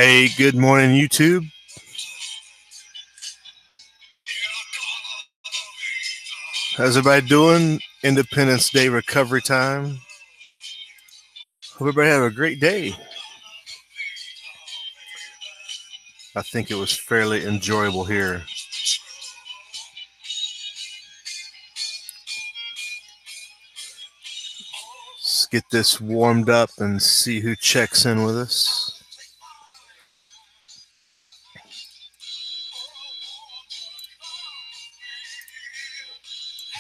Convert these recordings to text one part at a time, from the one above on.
Hey, good morning, YouTube. How's everybody doing? Independence Day recovery time. Hope everybody had a great day. I think it was fairly enjoyable here. Let's get this warmed up and see who checks in with us.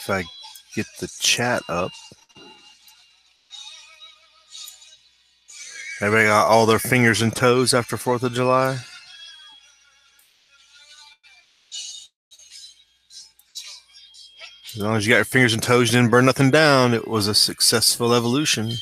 If I get the chat up. Everybody got all their fingers and toes after 4th of July? As long as you got your fingers and toes, you didn't burn nothing down, it was a successful evolution.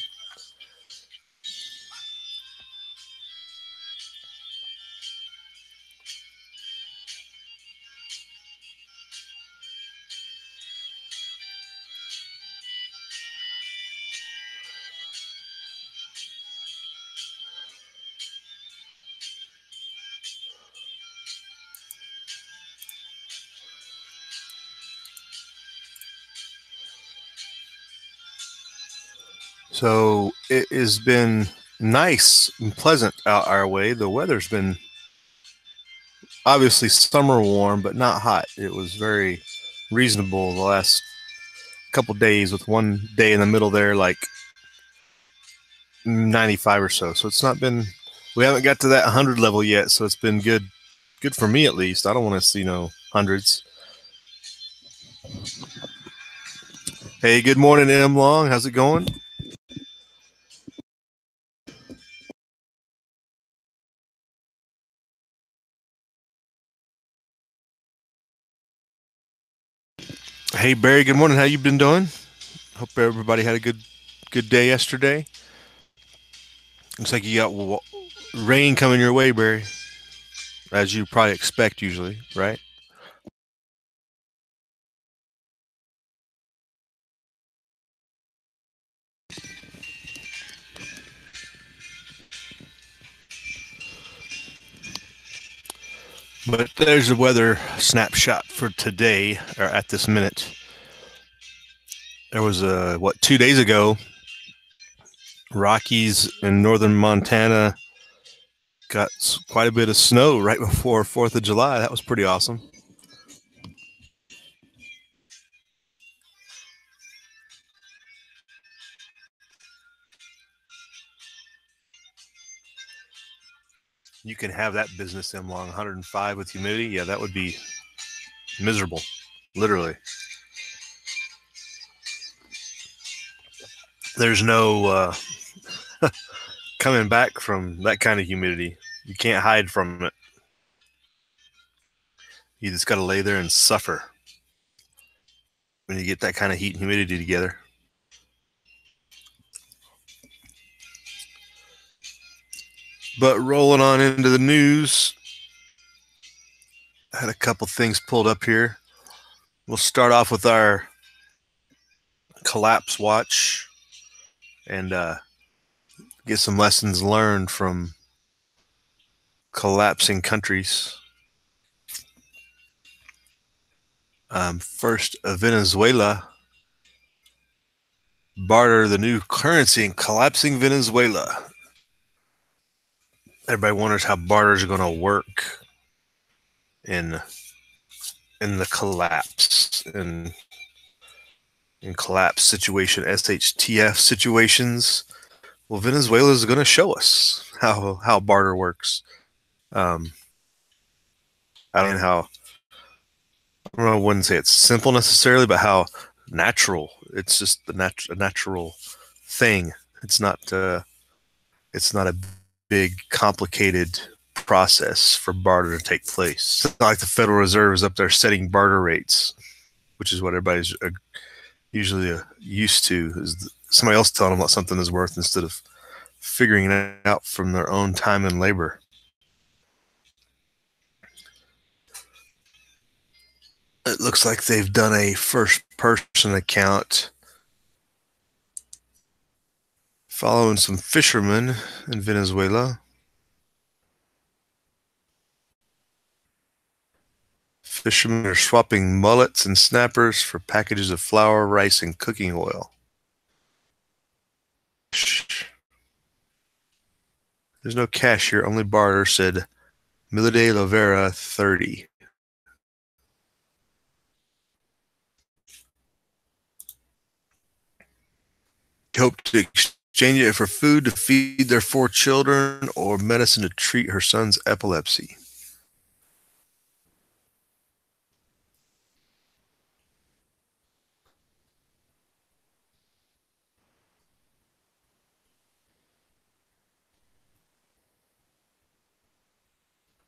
So it has been nice and pleasant out our way. The weather's been obviously summer warm, but not hot. It was very reasonable the last couple days, with one day in the middle there, like 95 or so. So it's not been, we haven't got to that 100 level yet. So it's been good for me at least. I don't want to see no hundreds. Hey, good morning, M Long. How's it going? Hey, Barry, good morning. How you been doing? Hope everybody had a good day yesterday. Looks like you got rain coming your way, Barry, as you probably expect usually, right? But there's a weather snapshot for today, or at this minute. There was 2 days ago, Rockies in northern Montana got quite a bit of snow right before 4th of July. That was pretty awesome. You can have that business in long, 105 with humidity. Yeah, that would be miserable, literally. There's no coming back from that kind of humidity. You can't hide from it. You just got to lay there and suffer when you get that kind of heat and humidity together. But rolling on into the news, I had a couple things pulled up here. We'll start off with our collapse watch and get some lessons learned from collapsing countries. First, Venezuela. Barter the new currency in collapsing Venezuela. Everybody wonders how barter is going to work in the collapse in collapse situation, SHTF situations. Well, Venezuela is going to show us how barter works. I don't know I wouldn't say it's simple necessarily, but how natural. It's just a natural thing. It's not a big, complicated process for barter to take place. It's not like the Federal Reserve is up there setting barter rates, which is what everybody's usually used to, is somebody else telling them what something is worth instead of figuring it out from their own time and labor. It looks like they've done a first-person account following some fishermen in Venezuela. Fishermen are swapping mullets and snappers for packages of flour, rice, and cooking oil. There's no cash here, only barter, said Milade Lovera, 30. Hoped to exchange it for food to feed their 4 children or medicine to treat her son's epilepsy.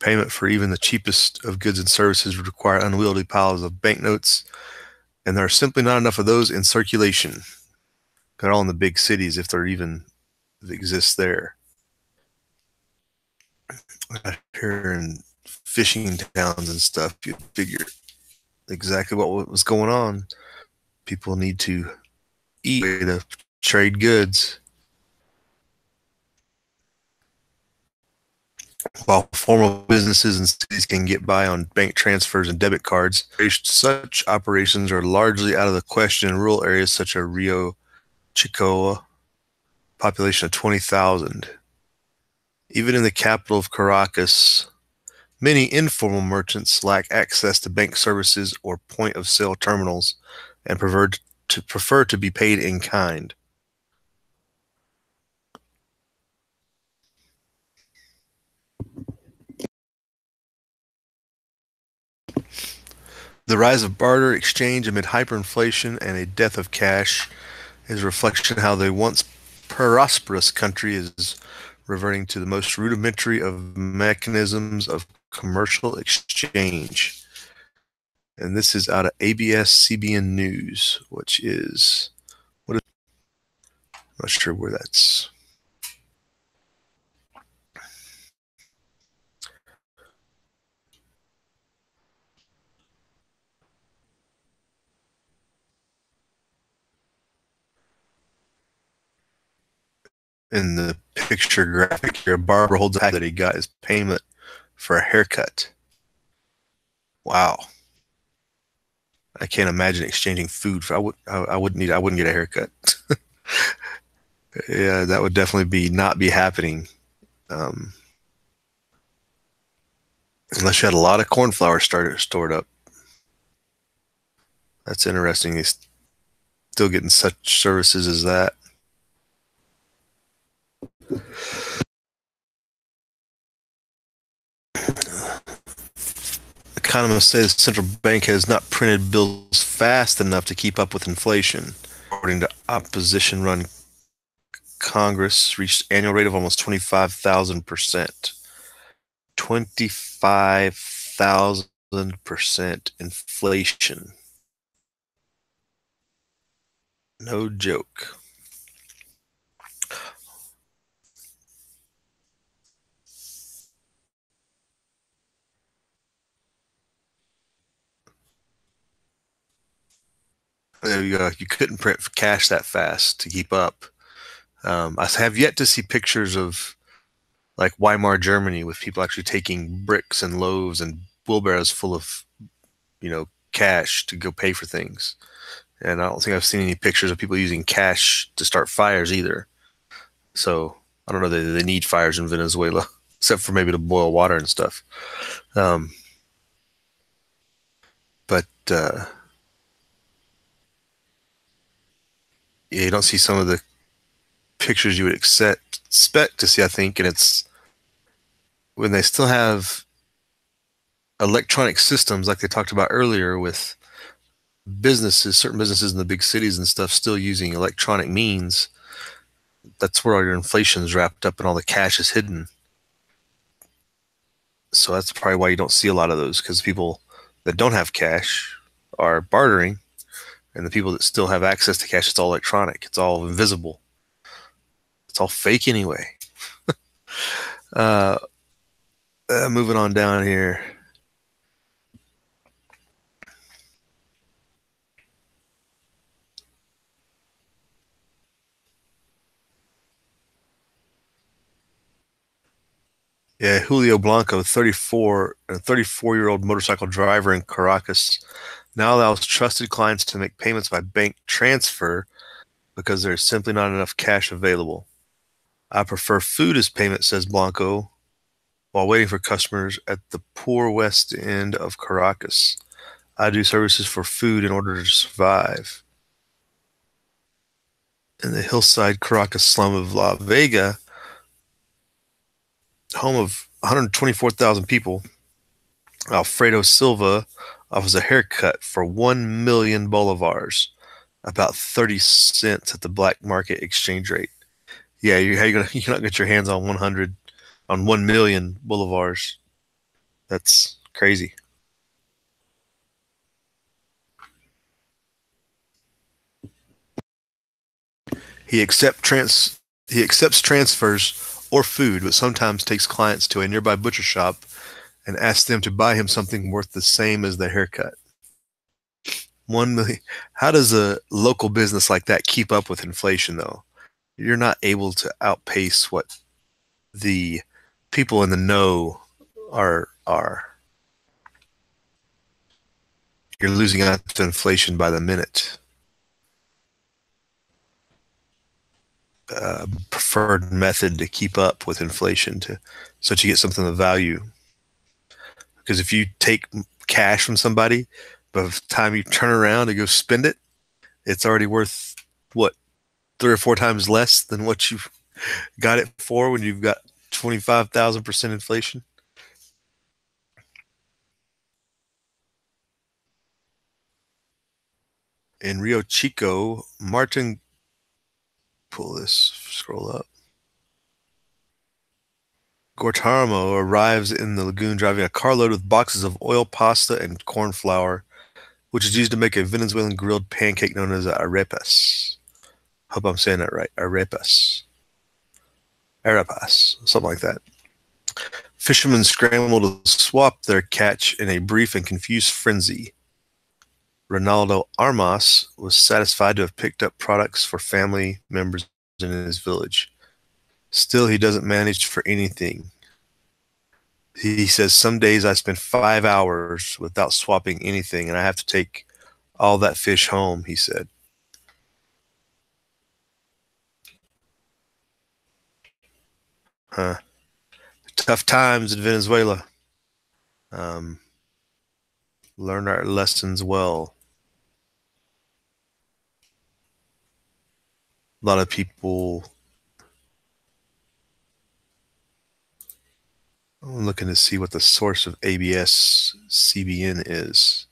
Payment for even the cheapest of goods and services would require unwieldy piles of banknotes, and there are simply not enough of those in circulation. They're all in the big cities, if they're even exists there. Here in fishing towns and stuff, you figure exactly what was going on. People need to eat to trade goods. While formal businesses and cities can get by on bank transfers and debit cards, such operations are largely out of the question in rural areas such as Rio Chicoa, population of 20,000. Even in the capital of Caracas, many informal merchants lack access to bank services or point-of-sale terminals and prefer to be paid in kind. The rise of barter exchange amid hyperinflation and a death of cash is a reflection of how the once prosperous country is reverting to the most rudimentary of mechanisms of commercial exchange. And this is out of ABS-CBN News, which is, I'm not sure where that's. In the picture graphic here, Barbara holds a pack that he got his payment for a haircut. Wow. I can't imagine exchanging food for. I wouldn't get a haircut. Yeah, that would definitely not be happening. Unless you had a lot of corn flour stored up. That's interesting. He's still getting such services as that. Economists say the central bank has not printed bills fast enough to keep up with inflation. According to opposition-run Congress, reached annual rate of almost 25,000%. 25,000% inflation. No joke. There you go. You couldn't print cash that fast to keep up. I have yet to see pictures of like Weimar Germany with people actually taking bricks and loaves and wheelbarrows full of, cash to go pay for things. And I don't think I've seen any pictures of people using cash to start fires either. So I don't know that they need fires in Venezuela, except for maybe to boil water and stuff. But yeah, you don't see some of the pictures you would expect to see, I think, and it's when they still have electronic systems like they talked about earlier with certain businesses in the big cities and stuff still using electronic means. That's where all your inflation is wrapped up and all the cash is hidden. So that's probably why you don't see a lot of those, because people that don't have cash are bartering, and the people that still have access to cash, it's all electronic. It's all invisible. It's all fake anyway. Moving on down here. Yeah, Julio Blanco, 34, a 34-year-old motorcycle driver in Caracas, now allows trusted clients to make payments by bank transfer because there's simply not enough cash available. I prefer food as payment, says Blanco, while waiting for customers at the poor west end of Caracas. I do services for food in order to survive. In the hillside Caracas slum of La Vega, home of 124,000 people, Alfredo Silva offers a haircut for 1 million bolivars, about 30 cents at the black market exchange rate. Yeah, how you gonna you cannot get your hands on 1 million bolivars. That's crazy. He accept trans he accepts transfers or food, but sometimes takes clients to a nearby butcher shop and asks them to buy him something worth the same as the haircut. 1 million. How does a local business like that keep up with inflation, though? You're not able to outpace what the people in the know are. You're losing out to inflation by the minute. Preferred method to keep up with inflation so that you get something of value. Because if you take cash from somebody, by the time you turn around and go spend it, it's already worth what, 3 or 4 times less than what you got it for when you've got 25,000% inflation. In Rio Chico, Martin, pull this, scroll up. Guantanamo arrives in the lagoon driving a carload with boxes of oil, pasta, and corn flour, which is used to make a Venezuelan grilled pancake known as arepas. Hope I'm saying that right. Arepas. Arepas. Something like that. Fishermen scramble to swap their catch in a brief and confused frenzy. Ronaldo Armas was satisfied to have picked up products for family members in his village. Still, he doesn't manage for anything. He says, some days I spend 5 hours without swapping anything, and I have to take all that fish home, he said. Huh. Tough times in Venezuela. Learn our lessons well. A lot of people. I'm looking to see what the source of ABS CBN is.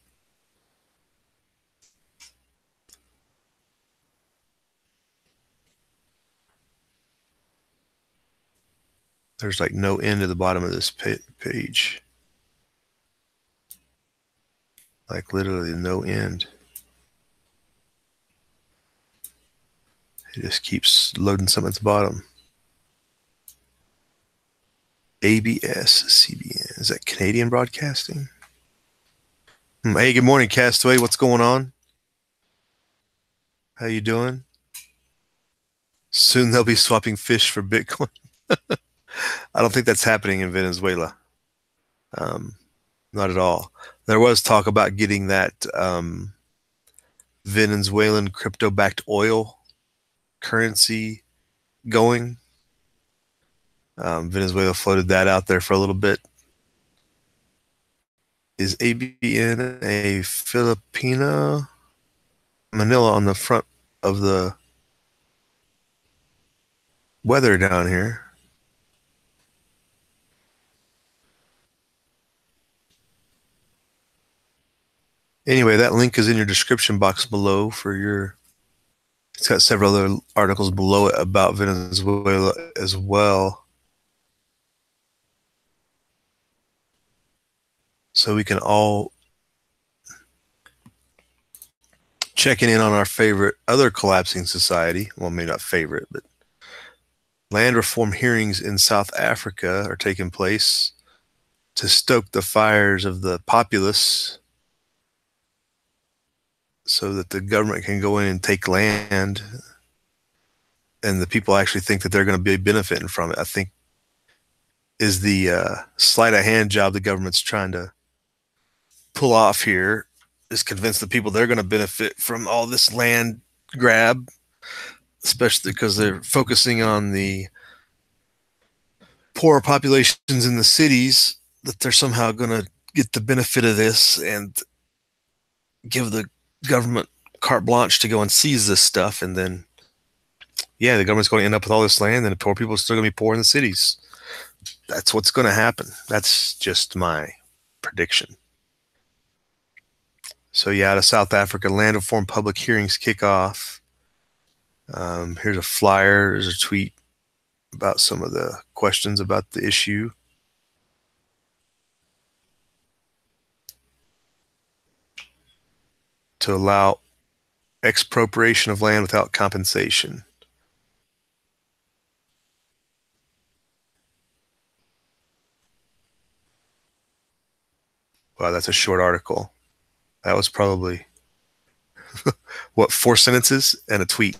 There's like no end at the bottom of this page. Like literally no end. It just keeps loading something at the bottom. ABS CBN. Is that Canadian Broadcasting? Hey, good morning, Castaway. What's going on? How you doing? Soon they'll be swapping fish for Bitcoin. I don't think that's happening in Venezuela. Not at all. There was talk about getting that Venezuelan crypto-backed oil currency going. Venezuela floated that out there for a little bit. Is ABN a Filipino? Manila on the front of the weather down here. Anyway, that link is in your description box below for your. It's got several other articles below it about Venezuela as well. So we can all checking in on our favorite other collapsing society. Well, maybe not favorite, but land reform hearings in South Africa are taking place to stoke the fires of the populace so that the government can go in and take land and the people actually think that they're going to be benefiting from it. I think is the sleight of hand job the government's trying to pull off here, is convince the people they're going to benefit from all this land grab, especially because they're focusing on the poorer populations in the cities, that they're somehow going to get the benefit of this and give the government carte blanche to go and seize this stuff. And then, yeah, the government's going to end up with all this land, and the poor people are still going to be poor in the cities. That's what's going to happen. That's just my prediction. So yeah, out of South Africa, land reform public hearings kick off. Here's a flyer. There's a tweet about some of the questions about the issue. To allow expropriation of land without compensation. Wow, that's a short article. That was probably, what, 4 sentences and a tweet.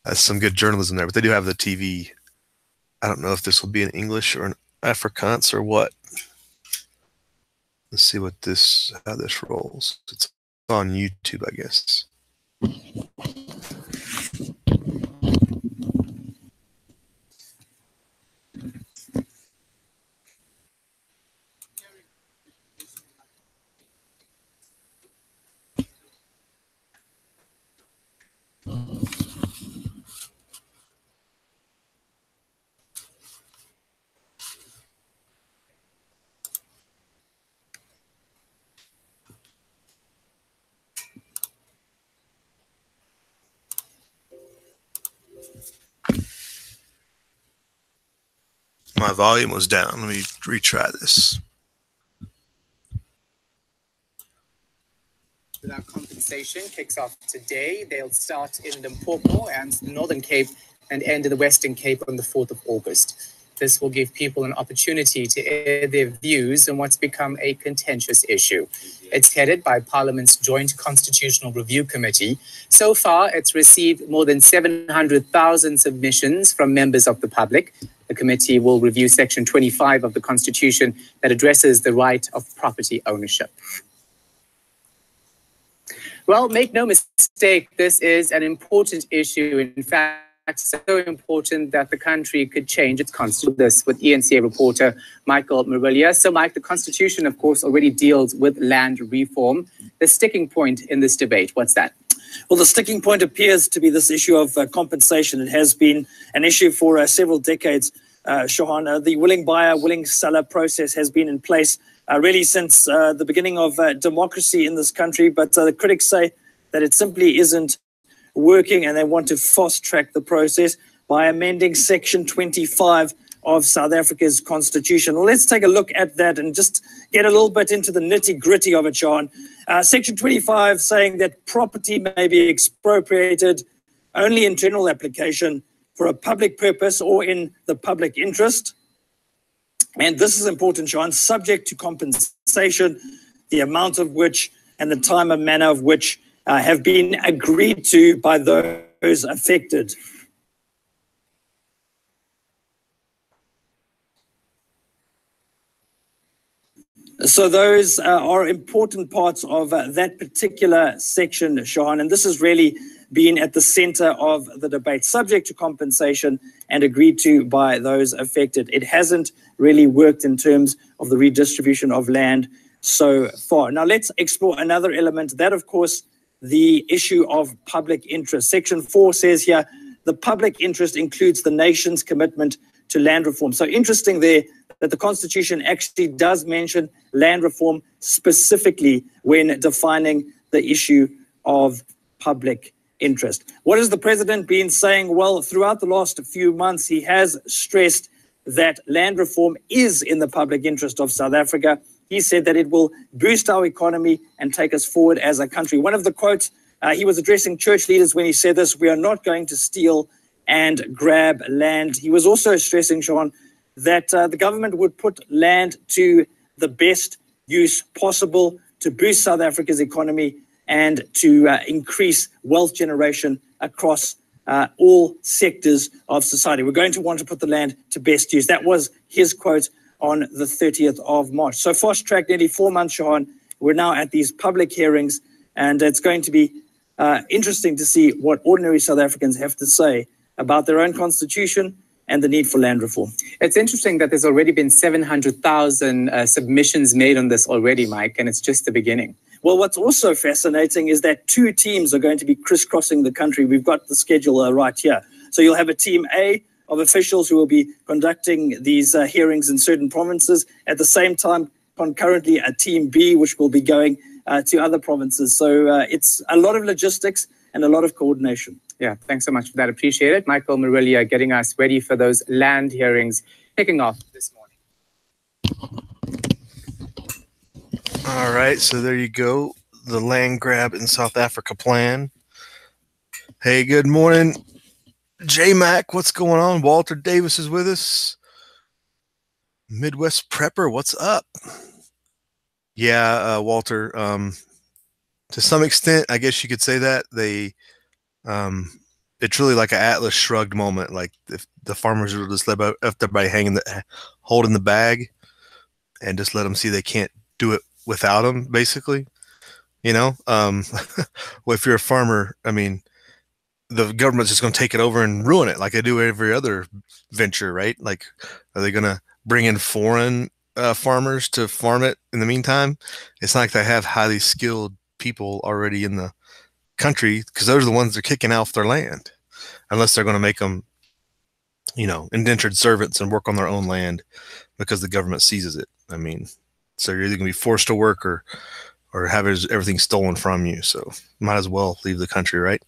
That's some good journalism there, but they do have the TV. I don't know if this will be in English or in Afrikaans or what. Let's see how this rolls. It's on YouTube, I guess. My volume was down. Let me retry this. Without compensation kicks off today. They'll start in Limpopo and the Northern Cape and end in the Western Cape on the 4th of August. This will give people an opportunity to air their views on what's become a contentious issue. It's headed by Parliament's Joint Constitutional Review Committee. So far, it's received more than 700,000 submissions from members of the public. The committee will review Section 25 of the Constitution that addresses the right of property ownership. Well, make no mistake, this is an important issue. In fact, so important that the country could change its constitution. This with ENCA reporter Michael Marilia. So, Mike, the Constitution, of course, already deals with land reform. The sticking point in this debate, what's that? Well, the sticking point appears to be this issue of compensation. It has been an issue for several decades, Shahan. The willing buyer, willing seller process has been in place really since the beginning of democracy in this country. But the critics say that it simply isn't working, and they want to fast track the process by amending Section 25 of South Africa's constitution. Well, let's take a look at that and just get a little bit into the nitty-gritty of it, John. Section 25 saying that property may be expropriated only in general application for a public purpose or in the public interest. And this is important, John, subject to compensation, the amount of which and the time and manner of which have been agreed to by those affected. So those are important parts of that particular section, Shahan, and this has really been at the center of the debate, subject to compensation and agreed to by those affected. It hasn't really worked in terms of the redistribution of land so far. Now let's explore another element, that of course, the issue of public interest. Section 4 says here, the public interest includes the nation's commitment to land reform. So interesting there that the Constitution actually does mention land reform specifically when defining the issue of public interest. What has the president been saying? Well, throughout the last few months, he has stressed that land reform is in the public interest of South Africa. He said that it will boost our economy and take us forward as a country. One of the quotes, he was addressing church leaders when he said this: we are not going to steal and grab land. He was also stressing, Sean, that the government would put land to the best use possible to boost South Africa's economy and to increase wealth generation across all sectors of society. We're going to want to put the land to best use. That was his quote on the 30th of March. So fast-tracked nearly 4 months, Shahan. We're now at these public hearings, and it's going to be interesting to see what ordinary South Africans have to say about their own constitution and the need for land reform. It's interesting that there's already been 700,000 submissions made on this already, Mike, and it's just the beginning. Well, what's also fascinating is that 2 teams are going to be crisscrossing the country. We've got the schedule right here. So you'll have a team A of officials who will be conducting these hearings in certain provinces. At the same time, concurrently, a team B, which will be going to other provinces. So it's a lot of logistics and a lot of coordination. Yeah, thanks so much for that. Appreciate it. Michael Murillia getting us ready for those land hearings kicking off this morning. All right, so there you go. The land grab in South Africa plan. Hey, good morning, J-Mac. What's going on? Walter Davis is with us. Midwest Prepper, what's up? Yeah, Walter, to some extent, I guess you could say that. It's really like an Atlas Shrugged moment. Like if the farmers will just let everybody holding the bag and just let them see they can't do it without them, basically. You know, well, if you're a farmer, I mean, the government's just going to take it over and ruin it like they do every other venture, right? Like, are they going to bring in foreign farmers to farm it in the meantime? It's not like they have highly skilled people already in the country, because those are the ones they're kicking off their land, unless they're going to make them, you know, indentured servants and work on their own land because the government seizes it. I mean, so you're either going to be forced to work or have everything stolen from you. So might as well leave the country, right?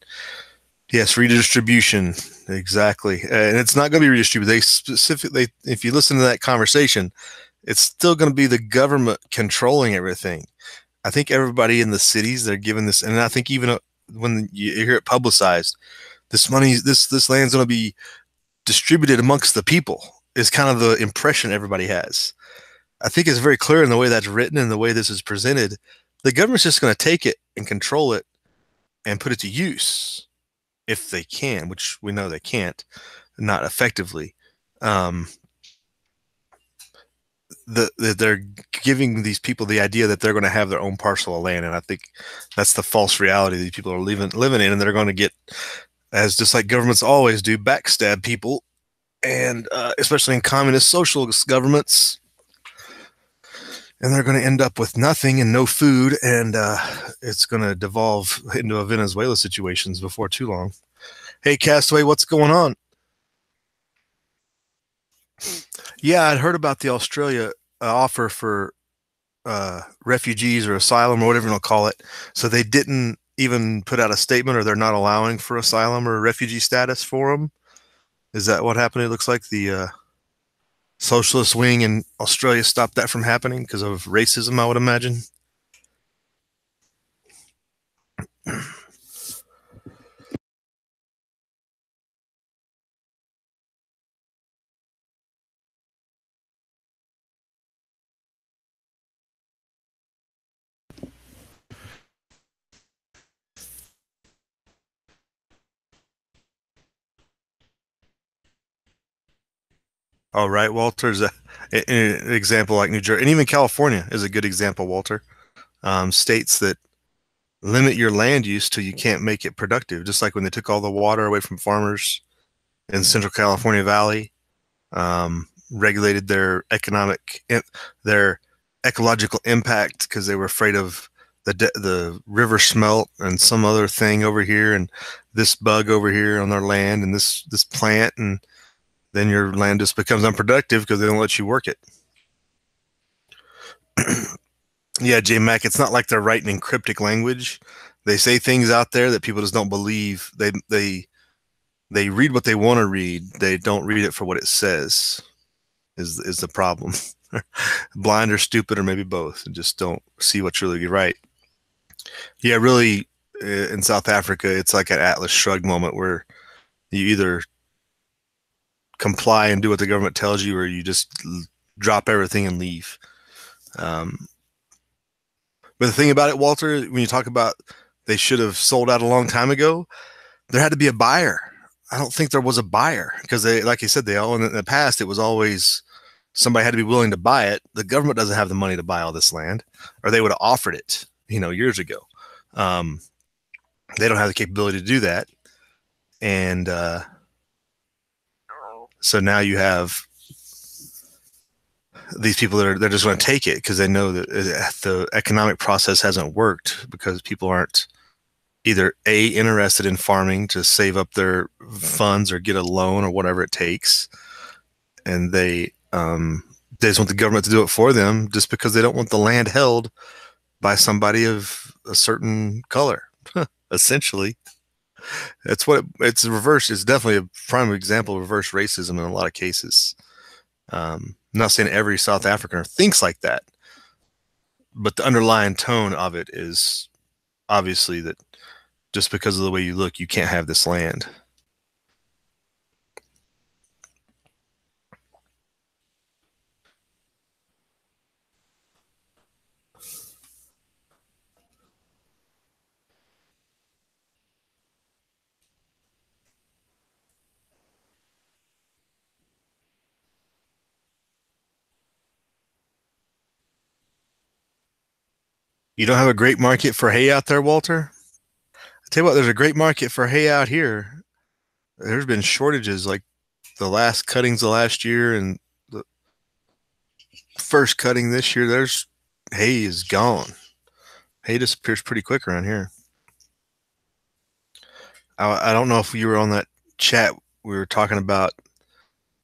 Yes, redistribution, exactly. And it's not going to be redistributed. They specifically, if you listen to that conversation, it's still going to be the government controlling everything. I think everybody in the cities, they're given this, and I think even when you hear it publicized, this money, this land's going to be distributed amongst the people, is kind of the impression everybody has. I think it's very clear in the way that's written and the way this is presented. The government's just going to take it and control it and put it to use if they can, which we know they can't, not effectively. They're giving these people the idea that they're going to have their own parcel of land, and I think that's the false reality these people are living in, and they're going to get, as just like governments always do, backstab people, and especially in communist socialist governments, and they're going to end up with nothing and no food, and it's going to devolve into a Venezuela situations before too long. Hey, Castaway, what's going on? Yeah, I'd heard about the Australia offer for refugees or asylum or whatever you want to call it. So they didn't even put out a statement, or they're not allowing for asylum or refugee status for them. Is that what happened? It looks like the socialist wing in Australia stopped that from happening because of racism, I would imagine. All right, Walter's an example like New Jersey, and even California is a good example, Walter. States that limit your land use till you can't make it productive, just like when they took all the water away from farmers in Central California Valley, regulated their ecological impact because they were afraid of the river smelt and some other thing over here and this bug over here on their land and this plant, and then your land just becomes unproductive because they don't let you work it. Yeah, J-Mac, it's not like they're writing in cryptic language. They say things out there that people just don't believe. They read what they want to read. They don't read it for what it says is the problem. Blind or stupid, or maybe both, and just don't see what's really right. Yeah, really, in South Africa, it's like an Atlas Shrugged moment where you either comply and do what the government tells you, or you just drop everything and leave. But the thing about it, Walter, when you talk about they should have sold out a long time ago, there had to be a buyer. I don't think there was a buyer because they, like you said, they all in the past, it was always somebody had to be willing to buy it. The government doesn't have the money to buy all this land, or they would have offered it, years ago. They don't have the capability to do that. And so now you have these people that they're just going to take it because they know that the economic process hasn't worked because people aren't either interested in farming to save up their funds or get a loan or whatever it takes, and they just want the government to do it for them just because they don't want the land held by somebody of a certain color. Essentially, that's what it's reverse. It's definitely a prime example of reverse racism in a lot of cases. I'm not saying every South Africaner thinks like that, but the underlying tone of it is obviously that just because of the way you look, you can't have this land. You don't have a great market for hay out there, Walter? I tell you what, there's a great market for hay out here. There's been shortages like the last cuttings of last year and the first cutting this year. There's hay is gone. Hay disappears pretty quick around here. I don't know if you were on that chat. We were talking about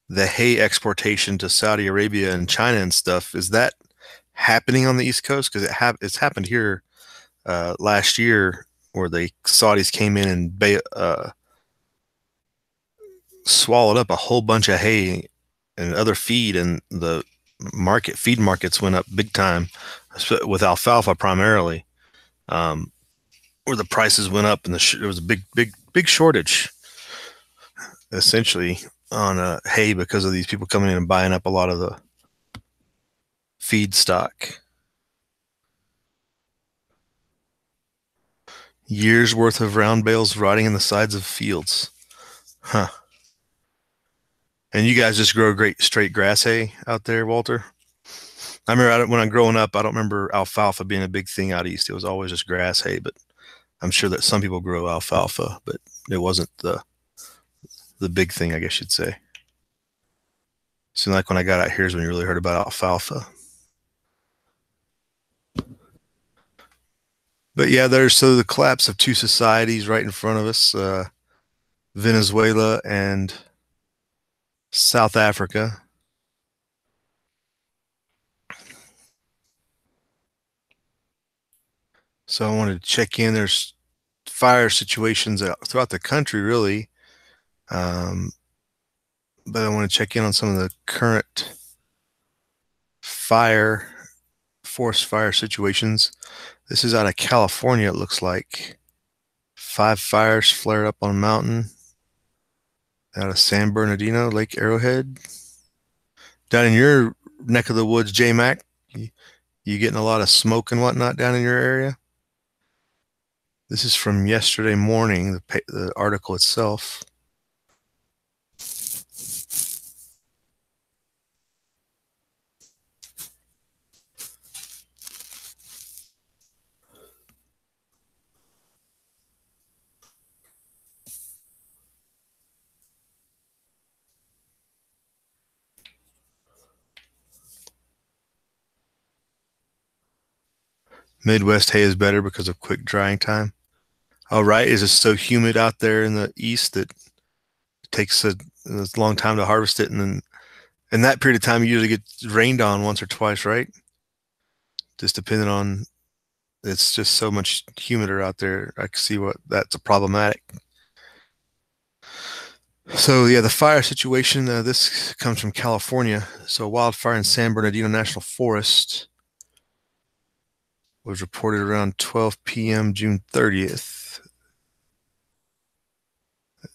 the hay exportation to Saudi Arabia and China and stuff. Is that happening on the East Coast? Because it's happened here last year where the Saudis came in and swallowed up a whole bunch of hay and other feed, and the feed markets went up big time with alfalfa primarily, where the prices went up and there was a big shortage essentially on hay because of these people coming in and buying up a lot of the feedstock. Years worth of round bales rotting in the sides of fields. Huh. And you guys just grow great straight grass hay out there, Walter? I remember when I'm growing up, I don't remember alfalfa being a big thing out east. It was always just grass hay, but I'm sure that some people grow alfalfa, but it wasn't the big thing, I guess you'd say. Seemed like when I got out here is when you really heard about alfalfa. But yeah, there's the collapse of two societies right in front of us, Venezuela and South Africa. So I wanted to check in. There's fire situations throughout the country, really. But I want to check in on some of the current forest fire situations. This is out of California, it looks like. 5 fires flared up on a mountain out of San Bernardino, Lake Arrowhead. Down in your neck of the woods, J-Mac, you getting a lot of smoke and whatnot down in your area? This is from yesterday morning, the article itself. Midwest hay is better because of quick drying time. All right, is it so humid out there in the east that it takes a long time to harvest it, and then in that period of time you usually get rained on once or twice, right? Just depending on, it's just so much humider out there. I can see what that's problematic. So yeah, the fire situation, this comes from California. So wildfire in San Bernardino National Forest was reported around 12 p.m. June 30th.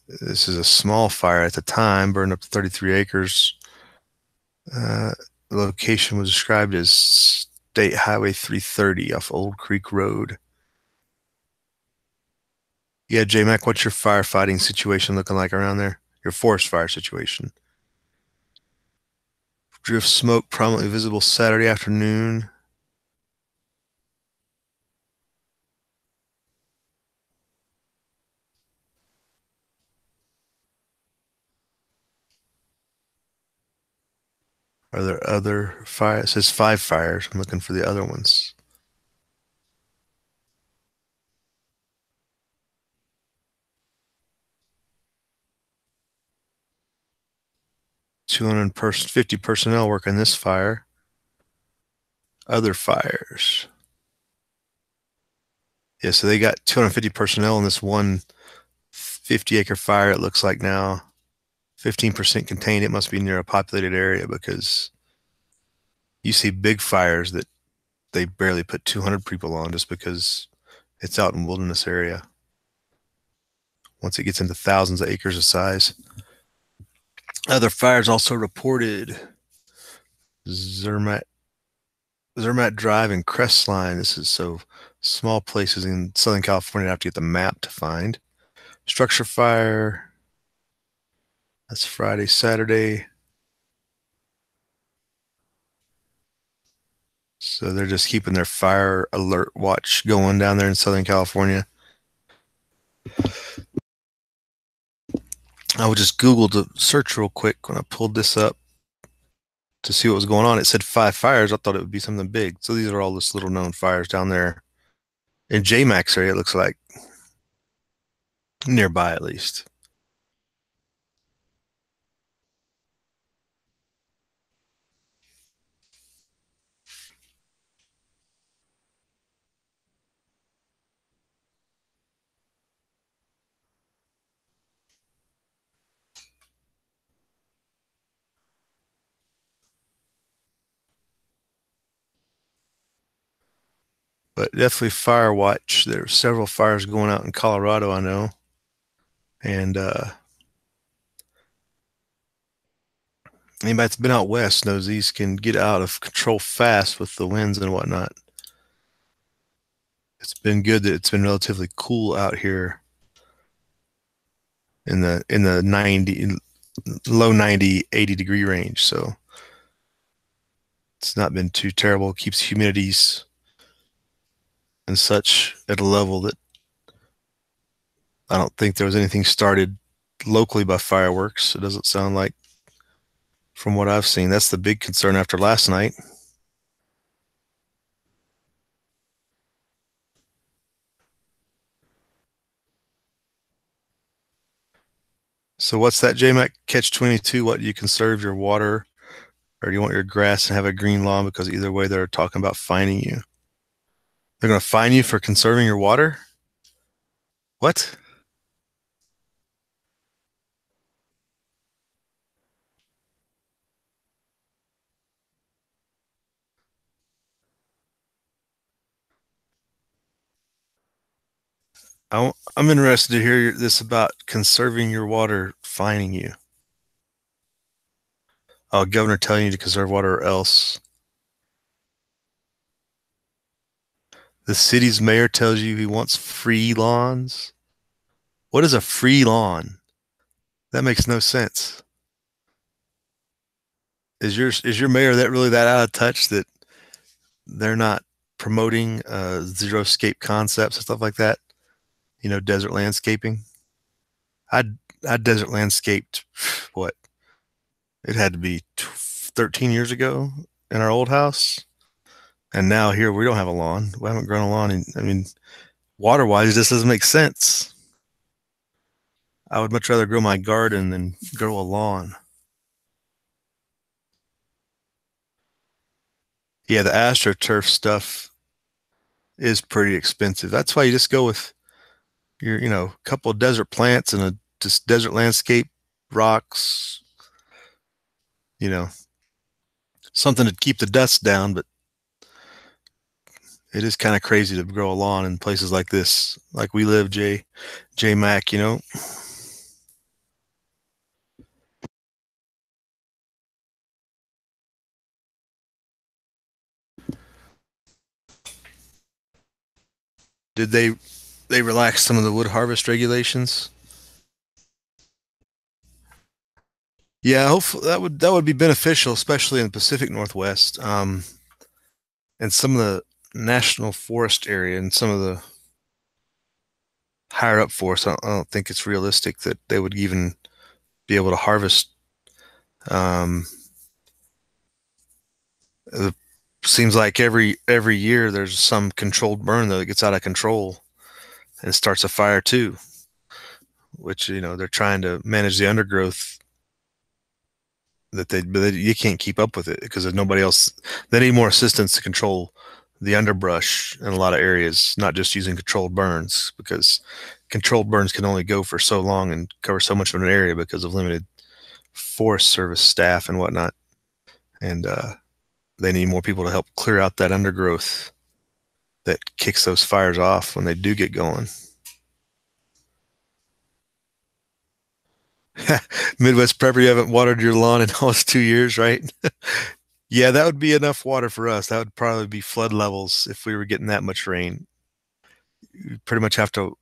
This is a small fire at the time, burned up to 33 acres. The location was described as State Highway 330 off Old Creek Road. Yeah, J-Mac, what's your firefighting situation looking like around there? Your forest fire situation. Drift smoke prominently visible Saturday afternoon. Are there other fires? It says 5 fires. I'm looking for the other ones. 250 personnel work on this fire. Other fires. Yeah, so they got 250 personnel in this one 50-acre fire, it looks like now. 15% contained. It must be near a populated area because you see big fires that they barely put 200 people on just because it's out in wilderness area. Once it gets into thousands of acres of size. Other fires also reported. Zermatt Drive and Crestline. This is so small places in Southern California. I have to get the map to find. Structure fire. That's Friday, Saturday. So they're just keeping their fire alert watch going down there in Southern California. I would just Google to search real quick when I pulled this up to see what was going on. It said 5 fires. I thought it would be something big. So these are all just little known fires down there in J-Max area, it looks like. Nearby, at least. But definitely fire watch. There are several fires going out in Colorado, I know. And anybody that's been out west knows these can get out of control fast with the winds and whatnot. It's been good that it's been relatively cool out here in the 90 low 90 80 degree range, so it's not been too terrible. It keeps humidities and such at a level that I don't think there was anything started locally by fireworks. It doesn't sound like, from what I've seen. That's the big concern after last night. So what's that, JMac? Catch 22? What, do you conserve your water, or do you want your grass to have a green lawn? Because either way, they're talking about fining you. They're going to fine you for conserving your water? What? I'm interested to hear this about conserving your water fining you. Oh, governor telling you to conserve water or else. The city's mayor tells you he wants free lawns. What is a free lawn? That makes no sense. Is your mayor that really that out of touch that they're not promoting xeriscape concepts and stuff like that? You know, desert landscaping. I desert landscaped what? It had to be 13 years ago in our old house. And now here we don't have a lawn. We haven't grown a lawn. And I mean, water wise, this doesn't make sense. I would much rather grow my garden than grow a lawn. Yeah, the AstroTurf stuff is pretty expensive. That's why you just go with your, couple of desert plants and a just desert landscape, rocks, something to keep the dust down. But it is kind of crazy to grow a lawn in places like this, like we live, J Mac, Did they they relaxed some of the wood harvest regulations. Yeah, hopefully that would be beneficial, especially in the Pacific Northwest, and some of the national forest area and some of the higher up forests. I don't think it's realistic that they would even be able to harvest. It seems like every year there's some controlled burn that gets out of control and starts a fire too, which they're trying to manage the undergrowth that you can't keep up with it because there's nobody else. They need more assistance to control the underbrush in a lot of areas, not just using controlled burns, because controlled burns can only go for so long and cover so much of an area because of limited Forest Service staff and whatnot. And they need more people to help clear out that undergrowth that kicks those fires off when they do get going. Midwest Prepper, you haven't watered your lawn in almost 2 years, right? Yeah, that would be enough water for us. That would probably be flood levels if we were getting that much rain. You pretty much have to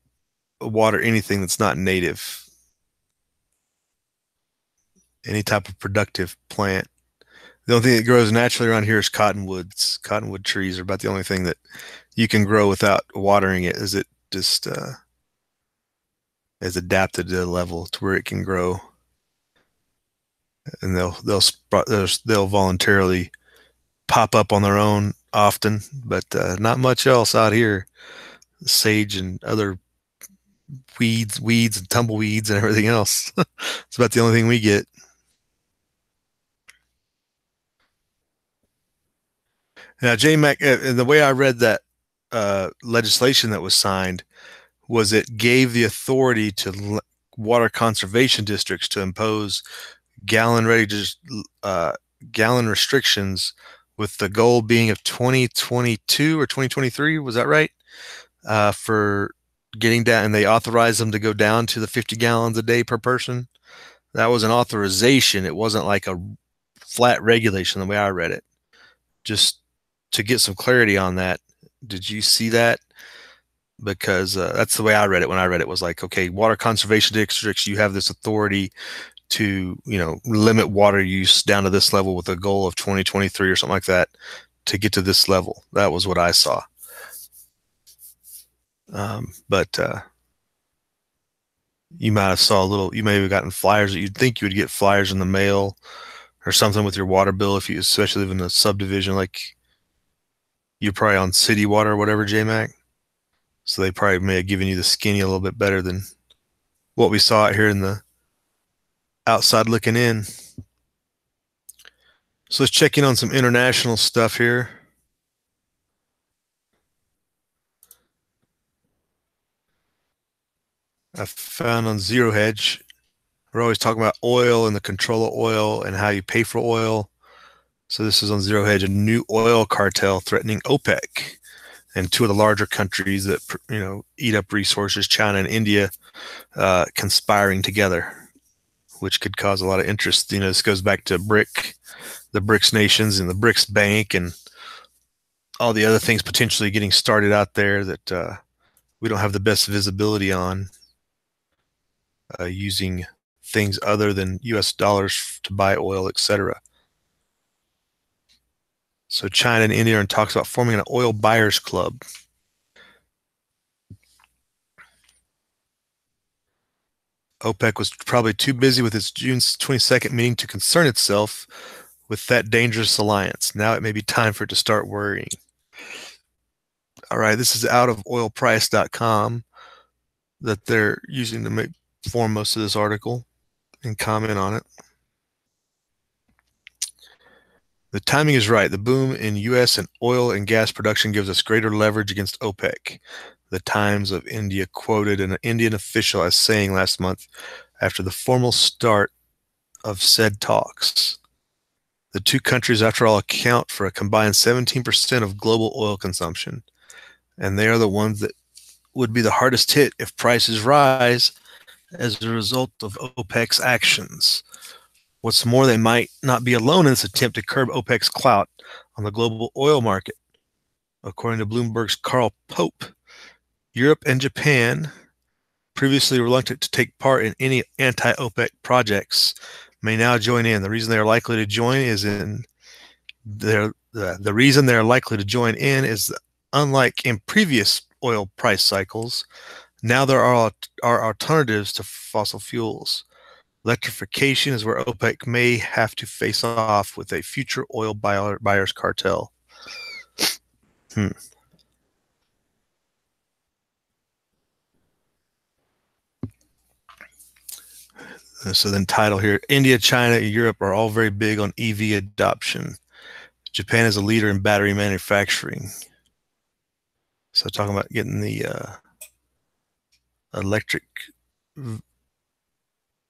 water anything that's not native. Any type of productive plant. The only thing that grows naturally around here is cottonwoods. Cottonwood trees are about the only thing that you can grow without watering it, as it just is adapted to the level to where it can grow, and they'll voluntarily pop up on their own often, but not much else out here. Sage and other weeds and tumbleweeds and everything else. It's about the only thing we get. Now, JMAC, the way I read that legislation that was signed was it gave the authority to water conservation districts to impose gallon restrictions, with the goal being of 2022 or 2023. Was that right? For getting down, and they authorized them to go down to the 50 gallons a day per person. That was an authorization. It wasn't like a flat regulation the way I read it. Just to get some clarity on that, did you see that? Because that's the way I read it. When I read it, was like, okay, water conservation districts, you have this authority to limit water use down to this level with a goal of 2023 or something like that to get to this level. That was what I saw. But you might have saw you may have gotten flyers that you'd think you would get flyers in the mail or something with your water bill, if you especially live in a subdivision, like you're probably on city water or whatever, JMac. So they probably may have given you the skinny a little bit better than what we saw out here in the outside looking in. So let's check in on some international stuff here. I found on Zero Hedge, we're always talking about oil and the control of oil and how you pay for oil. So this is on Zero Hedge, a new oil cartel threatening OPEC and two of the larger countries that eat up resources, China and India, conspiring together, which could cause a lot of interest. This goes back to the BRICS nations and the BRICS Bank and all the other things potentially getting started out there that we don't have the best visibility on, using things other than US dollars to buy oil, etc. So China and India are in talks about forming an oil buyers club. OPEC was probably too busy with its June 22nd meeting to concern itself with that dangerous alliance. Now it may be time for it to start worrying. All right, this is out of oilprice.com that they're using to form most of this article and comment on it. The timing is right. The boom in U.S. and oil and gas production gives us greater leverage against OPEC. The Times of India quoted an Indian official as saying last month after the formal start of said talks. The two countries, after all, account for a combined 17% of global oil consumption, and they are the ones that would be the hardest hit if prices rise as a result of OPEC's actions. What's more, they might not be alone in this attempt to curb OPEC's clout on the global oil market. According to Bloomberg's Carl Pope, Europe and Japan, previously reluctant to take part in any anti-OPEC projects, may now join in. The reason they are likely to join is the reason they're likely to join in is, unlike in previous oil price cycles, now there are alternatives to fossil fuels. Electrification is where OPEC may have to face off with a future oil buyers cartel. So then title here, India, China, Europe are all very big on EV adoption. Japan is a leader in battery manufacturing. So talking about getting the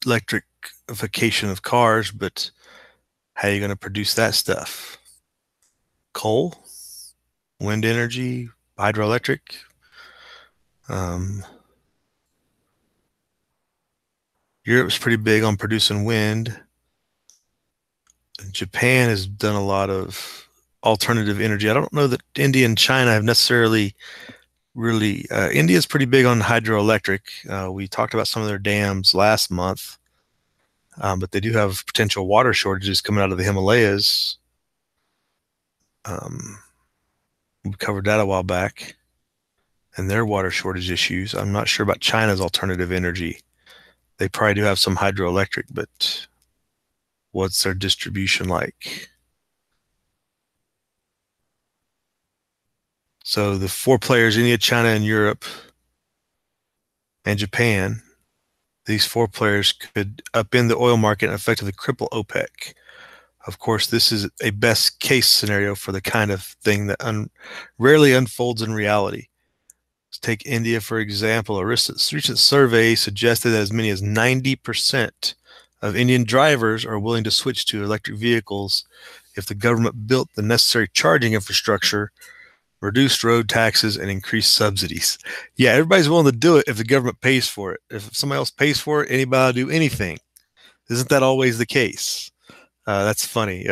electrification of cars, but how are you going to produce that stuff? Coal, wind energy, hydroelectric. Europe's pretty big on producing wind. Japan has done a lot of alternative energy. I don't know that India and China have necessarily really. India's pretty big on hydroelectric. We talked about some of their dams last month, but they do have potential water shortages coming out of the Himalayas. We covered that a while back, and their water shortage issues. I'm not sure about China's alternative energy. They probably do have some hydroelectric, but what's their distribution like? So the 4 players, India, China, and Europe, and Japan, these 4 players could upend the oil market and effectively cripple OPEC. Of course, this is a best case scenario for the kind of thing that rarely unfolds in reality. Let's take India, for example. A recent survey suggested that as many as 90% of Indian drivers are willing to switch to electric vehicles if the government built the necessary charging infrastructure, reduced road taxes, and increased subsidies. Yeah, everybody's willing to do it if the government pays for it. If somebody else pays for it, anybody will do anything. Isn't that always the case? That's funny.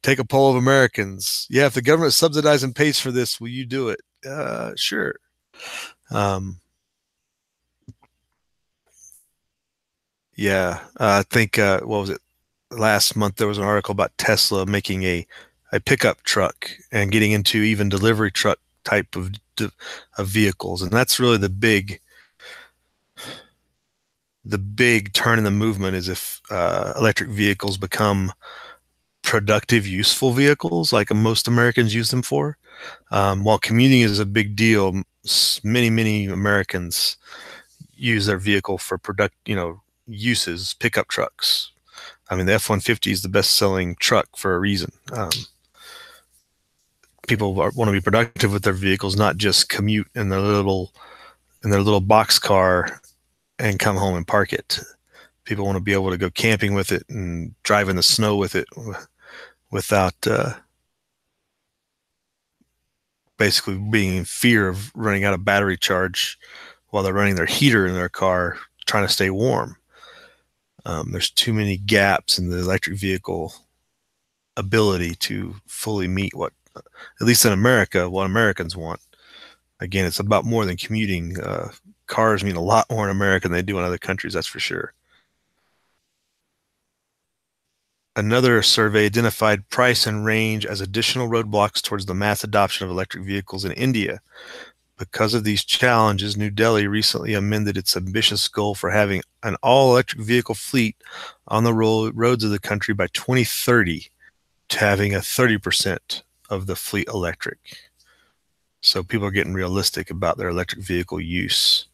Take a poll of Americans. Yeah, if the government subsidizes and pays for this, will you do it? Sure. Yeah, I think, what was it? Last month, there was an article about Tesla making a pickup truck and getting into even delivery truck type of vehicles. And that's really the big turn in the movement, is if electric vehicles become productive, useful vehicles like most Americans use them for. While commuting is a big deal, many Americans use their vehicle for uses, pickup trucks. I mean, the F-150 is the best-selling truck for a reason. People want to be productive with their vehicles, not just commute in their little box car and come home and park it. People want to be able to go camping with it and drive in the snow with it without basically being in fear of running out of battery charge while they're running their heater in their car trying to stay warm. There's too many gaps in the electric vehicle ability to fully meet what, at least in America, what Americans want. Again, it's about more than commuting. Cars mean a lot more in America than they do in other countries, that's for sure. Another survey identified price and range as additional roadblocks towards the mass adoption of electric vehicles in India. Because of these challenges, New Delhi recently amended its ambitious goal for having an all-electric vehicle fleet on the roads of the country by 2030 to having a 30% of the fleet electric. So people are getting realistic about their electric vehicle use.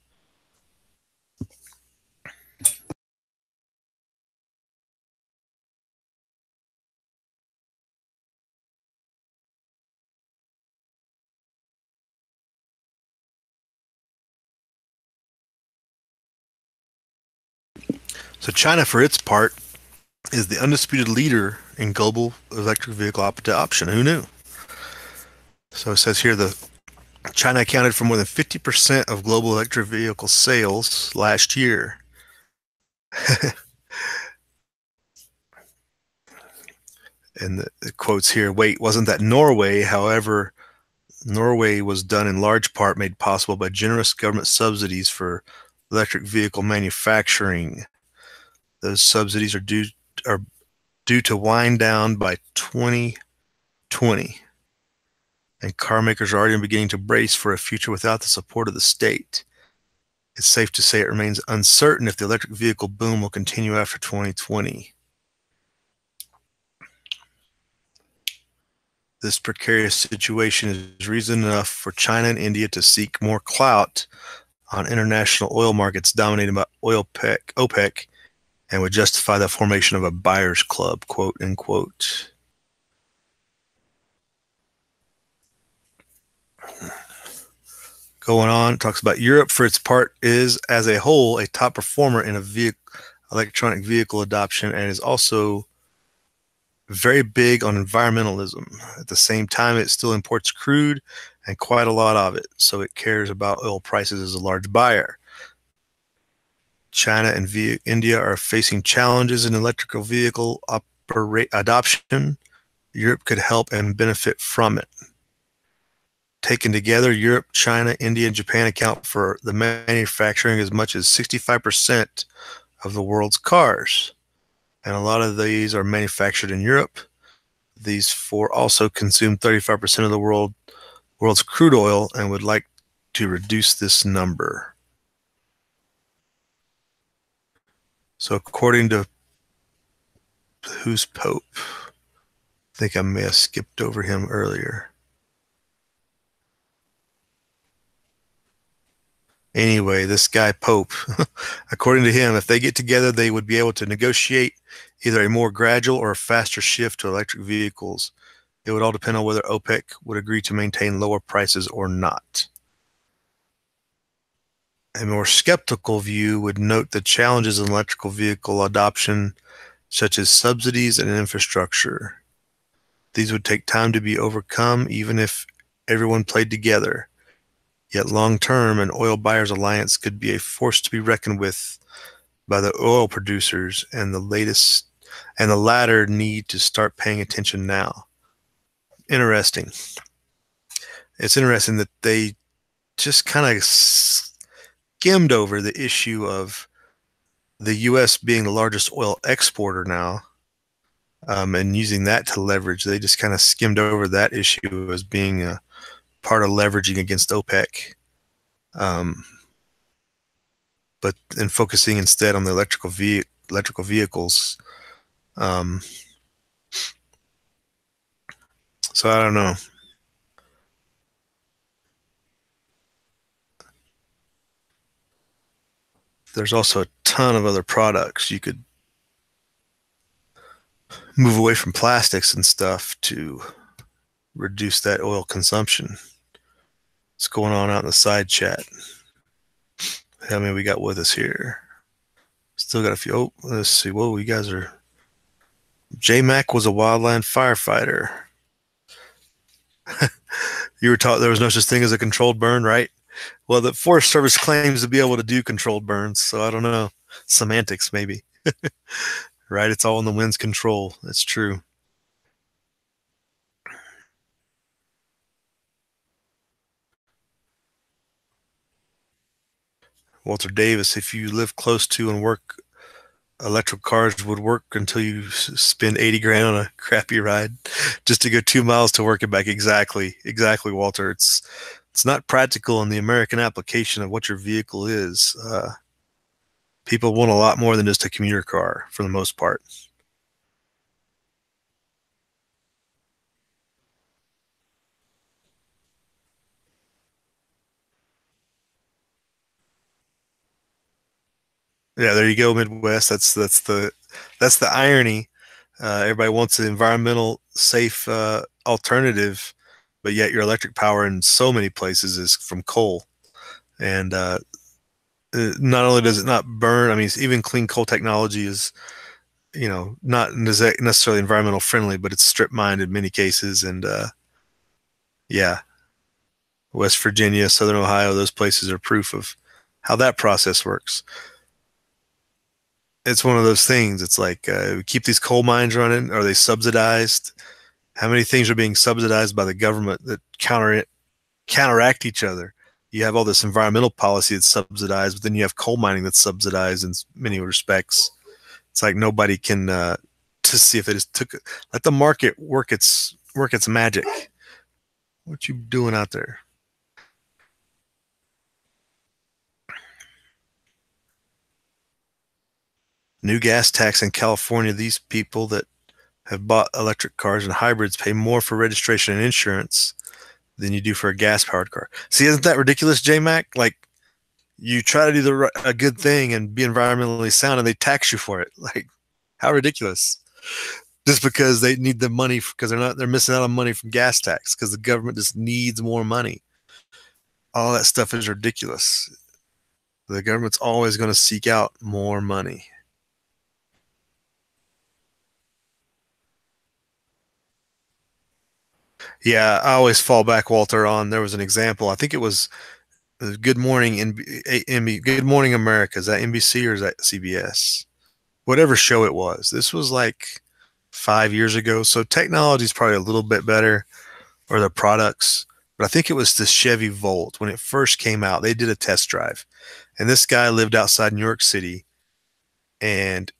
So China, for its part, is the undisputed leader in global electric vehicle adoption. Who knew? So it says here that China accounted for more than 50% of global electric vehicle sales last year. And the quotes here, wait, wasn't that Norway? However, Norway was done in large part made possible by generous government subsidies for electric vehicle manufacturing. Those subsidies are due to wind down by 2020, and car makers are already beginning to brace for a future without the support of the state. It's safe to say it remains uncertain if the electric vehicle boom will continue after 2020. This precarious situation is reason enough for China and India to seek more clout on international oil markets dominated by OPEC, and would justify the formation of a buyer's club, quote unquote. Going on, talks about Europe for its part is, as a whole, a top performer in electronic vehicle adoption, and is also very big on environmentalism. At the same time, it still imports crude and quite a lot of it, so it cares about oil prices as a large buyer. China and India are facing challenges in electrical vehicle adoption. Europe could help and benefit from it. Taken together, Europe, China, India, and Japan account for the manufacturing as much as 65% of the world's cars. And a lot of these are manufactured in Europe. These four also consume 35% of the world's crude oil and would like to reduce this number. So according to who's Pope? I think I may have skipped over him earlier. Anyway, this guy Pope, according to him, if they get together, they would be able to negotiate either a more gradual or a faster shift to electric vehicles. It would all depend on whether OPEC would agree to maintain lower prices or not. A more skeptical view would note the challenges in electrical vehicle adoption, such as subsidies and infrastructure. These would take time to be overcome, even if everyone played together. Yet long-term, an oil buyers alliance could be a force to be reckoned with by the oil producers, and the latter need to start paying attention now. Interesting. It's interesting that they just kind of skimmed over the issue of the U.S. being the largest oil exporter now, and using that to leverage. They just kind of skimmed over that issue as being a part of leveraging against OPEC, but in focusing instead on the electrical vehicles. So I don't know. There's also a ton of other products you could move away from plastics and stuff to reduce that oil consumption. What's going on out in the side chat? How many we got with us here? Still got a few. Oh, let's see. Whoa, you guys are. J-Mac was a wildland firefighter. You were taught there was no such thing as a controlled burn, right? Well, the Forest Service claims to be able to do controlled burns, so I don't know. Semantics, maybe. Right? It's all in the wind's control. That's true. Walter Davis, if you live close to and work, electric cars would work until you spend 80 grand on a crappy ride just to go 2 miles to work and back. Exactly, Walter. It's not practical in the American application of what your vehicle is. People want a lot more than just a commuter car for the most part. Yeah, there you go, Midwest. That's the irony. Everybody wants an environmental safe alternative, but yet your electric power in so many places is from coal. And not only does it not burn, I mean, even clean coal technology is, not necessarily environmental friendly, but it's strip mined in many cases. And yeah, West Virginia, Southern Ohio, those places are proof of how that process works. It's one of those things. It's like we keep these coal mines running. Are they subsidized? How many things are being subsidized by the government that counteract each other. You have all this environmental policy that's subsidized, but then you have coal mining that's subsidized in many respects. It's like nobody can to see if they just let the market work its magic. What you doing out there? New gas tax in California. These people that have bought electric cars and hybrids pay more for registration and insurance than you do for a gas-powered car. See, isn't that ridiculous, J-Mac? Like, you try to do a good thing and be environmentally sound, and they tax you for it. Like, how ridiculous! Just because they need the money because they're missing out on money from gas tax because the government just needs more money. All that stuff is ridiculous. The government's always going to seek out more money. Yeah, I always fall back, Walter, on there was an example. I think it was Good Morning Good Morning America. Is that NBC or is that CBS? Whatever show it was. This was like 5 years ago. So technology is probably a little bit better, or the products. But I think it was the Chevy Volt. When it first came out, they did a test drive. And this guy lived outside New York City. And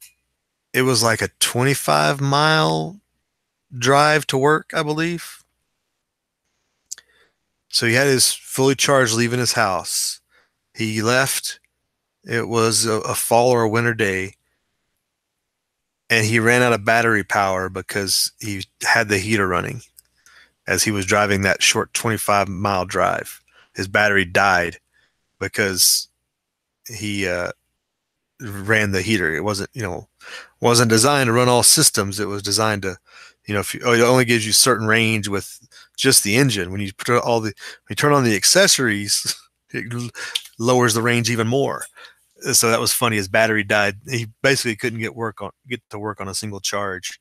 it was like a 25-mile drive to work, I believe. So he had his fully charged leaving his house. He left. It was a fall or a winter day. And he ran out of battery power because he had the heater running as he was driving that short 25-mile drive. His battery died because he ran the heater. It wasn't designed to run all systems. It was designed to, it only gives you certain range with just the engine. When you turn on the accessories, it lowers the range even more. So that was funny. His battery died. He basically couldn't get to work on a single charge.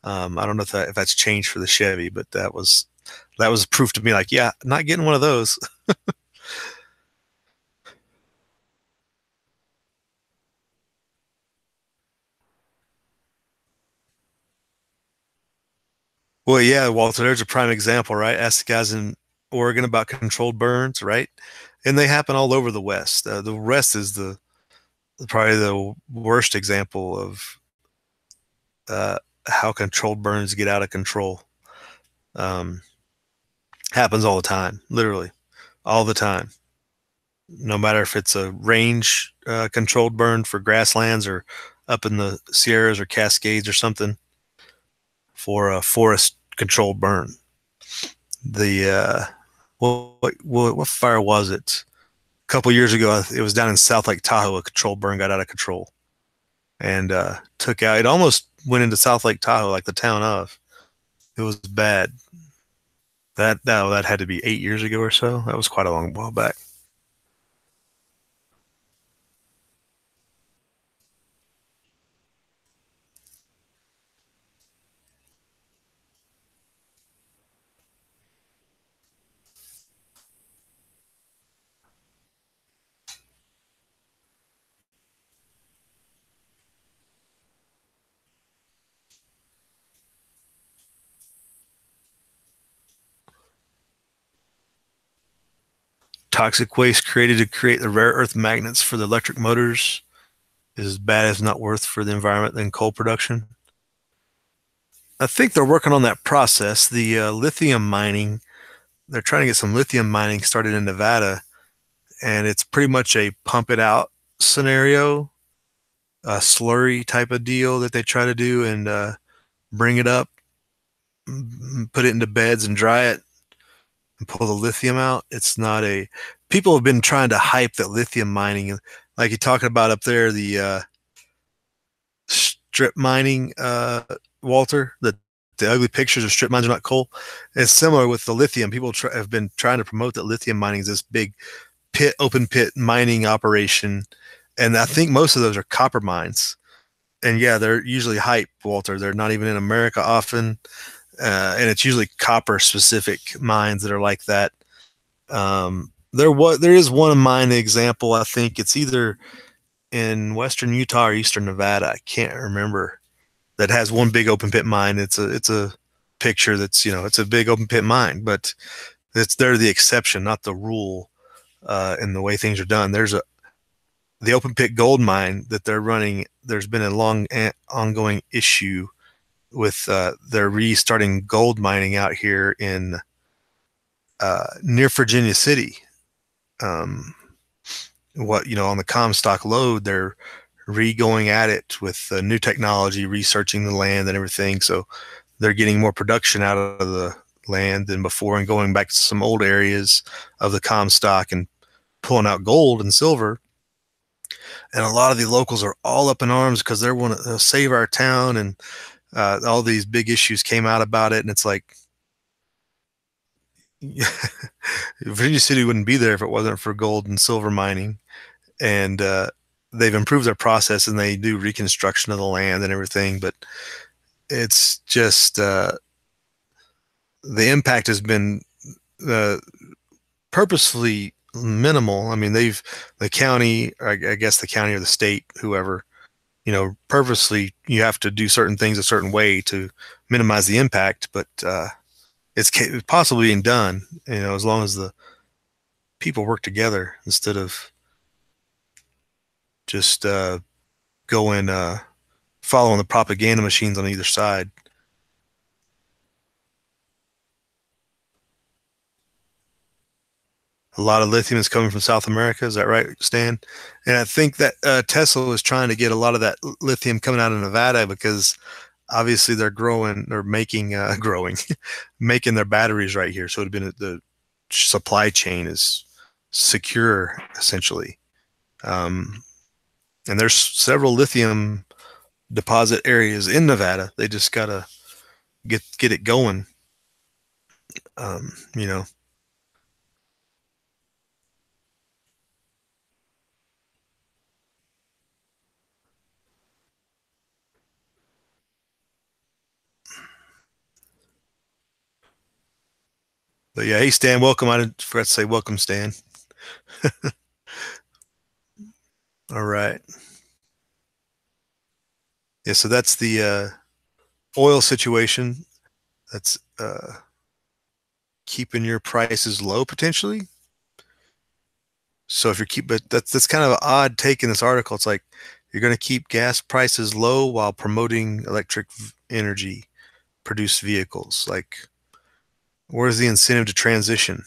I don't know if that's changed for the Chevy, but that was proof to me. Like, yeah, not getting one of those. Well, yeah, Walter, there's a prime example, right? Ask the guys in Oregon about controlled burns, right? And they happen all over the West. The West is probably the worst example of how controlled burns get out of control. Happens all the time, literally, all the time. No matter if it's a range controlled burn for grasslands or up in the Sierras or Cascades or something, for a forest controlled burn. What fire was it? A couple years ago, it was down in South Lake Tahoe. A controlled burn got out of control and took out. It almost went into South Lake Tahoe, like the town of. It was bad. That had to be 8 years ago or so. That was quite a long while back. Toxic waste created to create the rare earth magnets for the electric motors is as bad as not worth for the environment than coal production. I think they're working on that process. The lithium mining, they're trying to get some lithium mining started in Nevada, and it's pretty much a pump it out scenario, a slurry type of deal that they try to do and bring it up, put it into beds and dry it and pull the lithium out. It's not a, people have been trying to hype that lithium mining, like you're talking about up there, the strip mining, Walter, the ugly pictures of strip mines are not coal. It's similar with the lithium. People have been trying to promote that lithium mining is this big open pit mining operation. And I think most of those are copper mines. And yeah, they're usually hype, Walter. They're not even in America often. And it's usually copper specific mines that are like that. There is one mine example. I think it's either in western Utah or eastern Nevada. I can't remember. That has one big open pit mine. It's a picture that's, it's a big open pit mine, but they're the exception, not the rule in the way things are done. There's the open pit gold mine that they're running. There's been a long ongoing issue with they're restarting gold mining out here in near Virginia City. On the Comstock lode, they're going at it with new technology, researching the land and everything. So they're getting more production out of the land than before, and going back to some old areas of the Comstock and pulling out gold and silver. And a lot of the locals are all up in arms because they want to save our town, and all these big issues came out about it. And it's like, Virginia City wouldn't be there if it wasn't for gold and silver mining. And they've improved their process, and they do reconstruction of the land and everything. But it's just the impact has been purposefully minimal. I mean, the county, I guess the county or the state, whoever, purposely, you have to do certain things a certain way to minimize the impact, but it's possibly being done, as long as the people work together instead of just following the propaganda machines on either side. A lot of lithium is coming from South America. Is that right, Stan? And I think that Tesla is trying to get a lot of that lithium coming out of Nevada, because obviously they're making making their batteries right here. So it'd been the supply chain is secure, essentially. And there's several lithium deposit areas in Nevada. They just gotta get it going. But yeah, hey Stan, welcome. I didn't forget to say welcome, Stan. All right. Yeah, so that's the oil situation. That's keeping your prices low potentially. So but that's kind of an odd take in this article. It's like you're going to keep gas prices low while promoting electric energy produced vehicles. Like, where's the incentive to transition?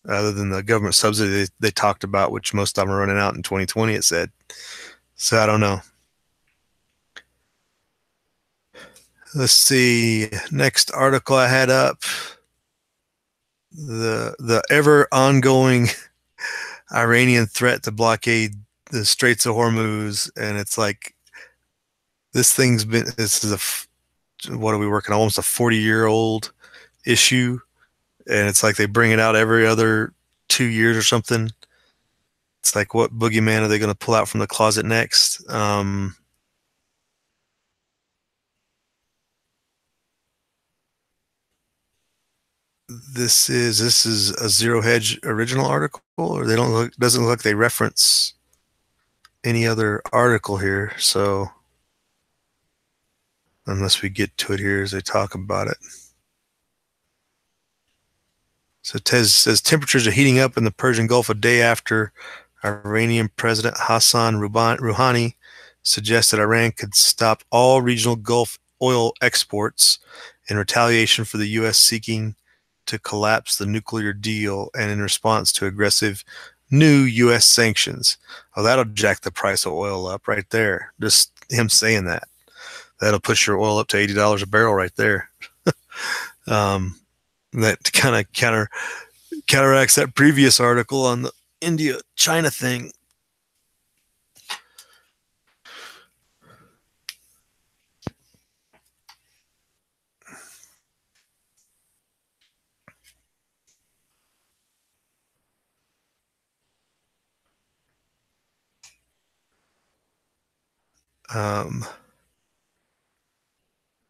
Other than the government subsidy they talked about, which most of them are running out in 2020, it said. So I don't know. Let's see. Next article I had up. The ever ongoing Iranian threat to blockade the Straits of Hormuz, and it's like this is what are we working on? Almost a 40-year-old issue, and it's like they bring it out every other 2 years or something. It's like, what boogeyman are they going to pull out from the closet next? This is a Zero Hedge original article, or doesn't look like they reference any other article here. So unless we get to it here as they talk about it. So Tez says temperatures are heating up in the Persian Gulf a day after Iranian President Hassan Rouhani suggested Iran could stop all regional Gulf oil exports in retaliation for the U.S. seeking to collapse the nuclear deal and in response to aggressive new U.S. sanctions. Oh, that'll jack the price of oil up right there. Just him saying that. That'll push your oil up to $80 a barrel right there. That kind of counteracts that previous article on the India-China thing.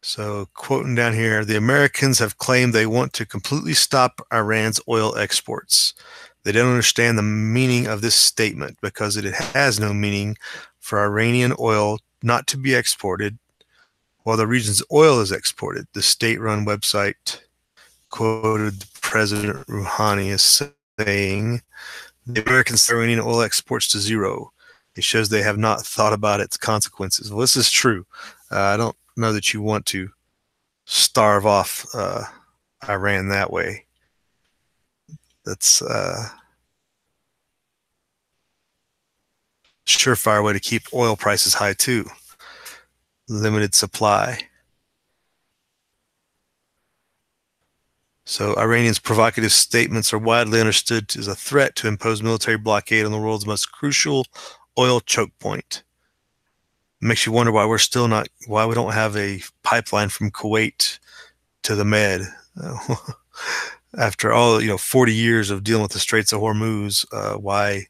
So quoting down here, the Americans have claimed they want to completely stop Iran's oil exports. They don't understand the meaning of this statement because it has no meaning for Iranian oil not to be exported while the region's oil is exported. The state-run website quoted the President Rouhani is saying the Americans Iranian oil exports to zero. It shows they have not thought about its consequences. Well, this is true. I don't know that you want to starve off Iran that way. That's surefire way to keep oil prices high too. Limited supply. So Iranians' provocative statements are widely understood as a threat to impose military blockade on the world's most crucial oil choke point. It makes you wonder why we don't have a pipeline from Kuwait to the Med. After all, 40 years of dealing with the Straits of Hormuz, why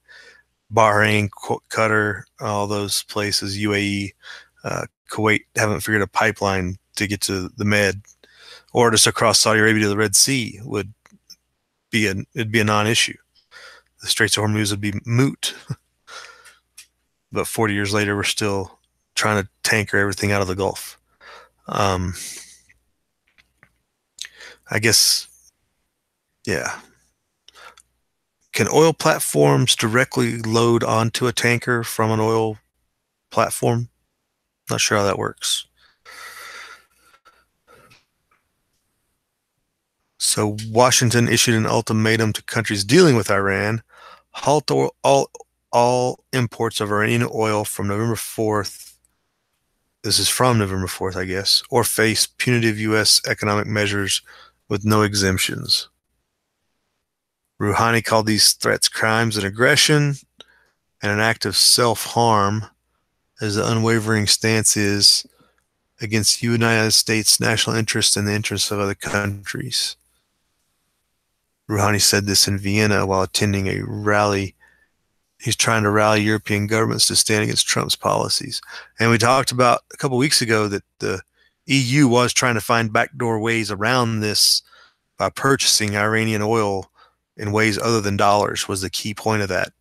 Bahrain, Qatar, all those places, UAE, Kuwait haven't figured a pipeline to get to the Med, or just across Saudi Arabia to the Red Sea it'd be a non-issue. The Straits of Hormuz would be moot. But 40 years later, we're still trying to tanker everything out of the Gulf. I guess, yeah. Can oil platforms directly load onto a tanker from an oil platform? Not sure how that works. So Washington issued an ultimatum to countries dealing with Iran: halt all imports of Iranian oil from November 4th. This is from November 4th, I guess, or face punitive U.S. economic measures with no exemptions. Rouhani called these threats crimes and aggression and an act of self-harm, as the unwavering stance is against the United States' national interests and the interests of other countries. Rouhani said this in Vienna while attending a rally. He's trying to rally European governments to stand against Trump's policies. And we talked about a couple of weeks ago that the EU was trying to find backdoor ways around this by purchasing Iranian oil in ways other than dollars was the key point of that.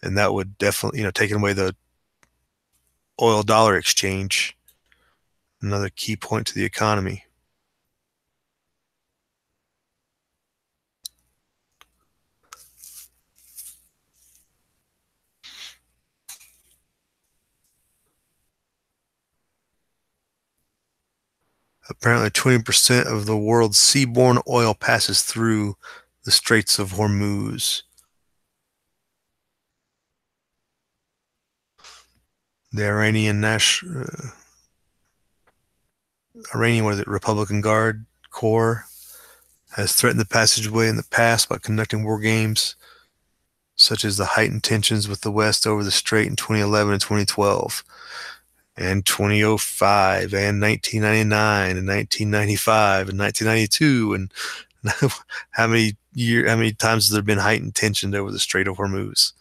And that would definitely, taking away the oil dollar exchange, another key point to the economy. Apparently 20% of the world's seaborne oil passes through the Straits of Hormuz. The Iranian Republican Guard Corps has threatened the passageway in the past by conducting war games, such as the heightened tensions with the West over the Strait in 2011 and 2012. And 2005 and 1999 and 1995 and 1992 and how many times has there been heightened tension over the Strait of Hormuz?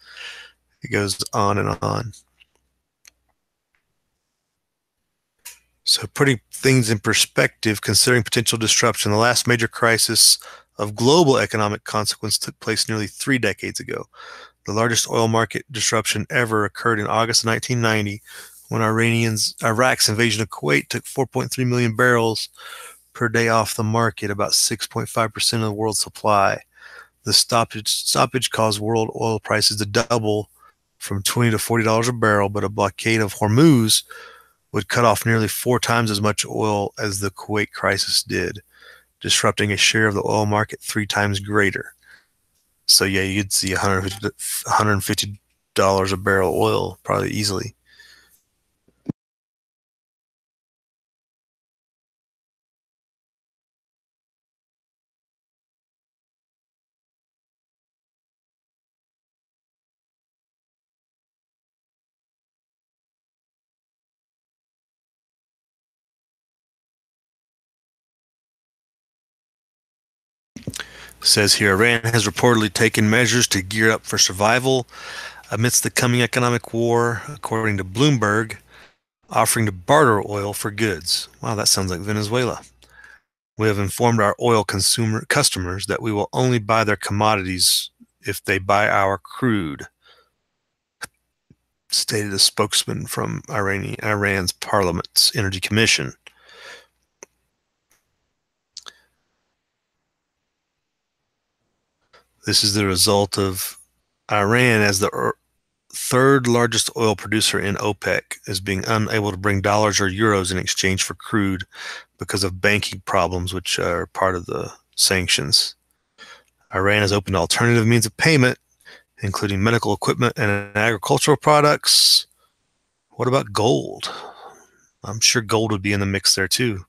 It goes on and on. So putting things in perspective, considering potential disruption, the last major crisis of global economic consequence took place nearly 3 decades ago. The largest oil market disruption ever occurred in August of 1990, when Iraq's invasion of Kuwait took 4.3 million barrels per day off the market, about 6.5% of the world's supply. The stoppage caused world oil prices to double from $20 to $40 a barrel, but a blockade of Hormuz would cut off nearly 4 times as much oil as the Kuwait crisis did, disrupting a share of the oil market 3 times greater. So yeah, you'd see $150 a barrel oil probably easily. Says here, Iran has reportedly taken measures to gear up for survival amidst the coming economic war, according to Bloomberg, offering to barter oil for goods. Wow, that sounds like Venezuela. We have informed our oil customers that we will only buy their commodities if they buy our crude, stated a spokesman from Iran's parliament's Energy Commission. This is the result of Iran, as the third largest oil producer in OPEC, is being unable to bring dollars or euros in exchange for crude because of banking problems, which are part of the sanctions. Iran has opened alternative means of payment, including medical equipment and agricultural products. What about gold? I'm sure gold would be in the mix there too.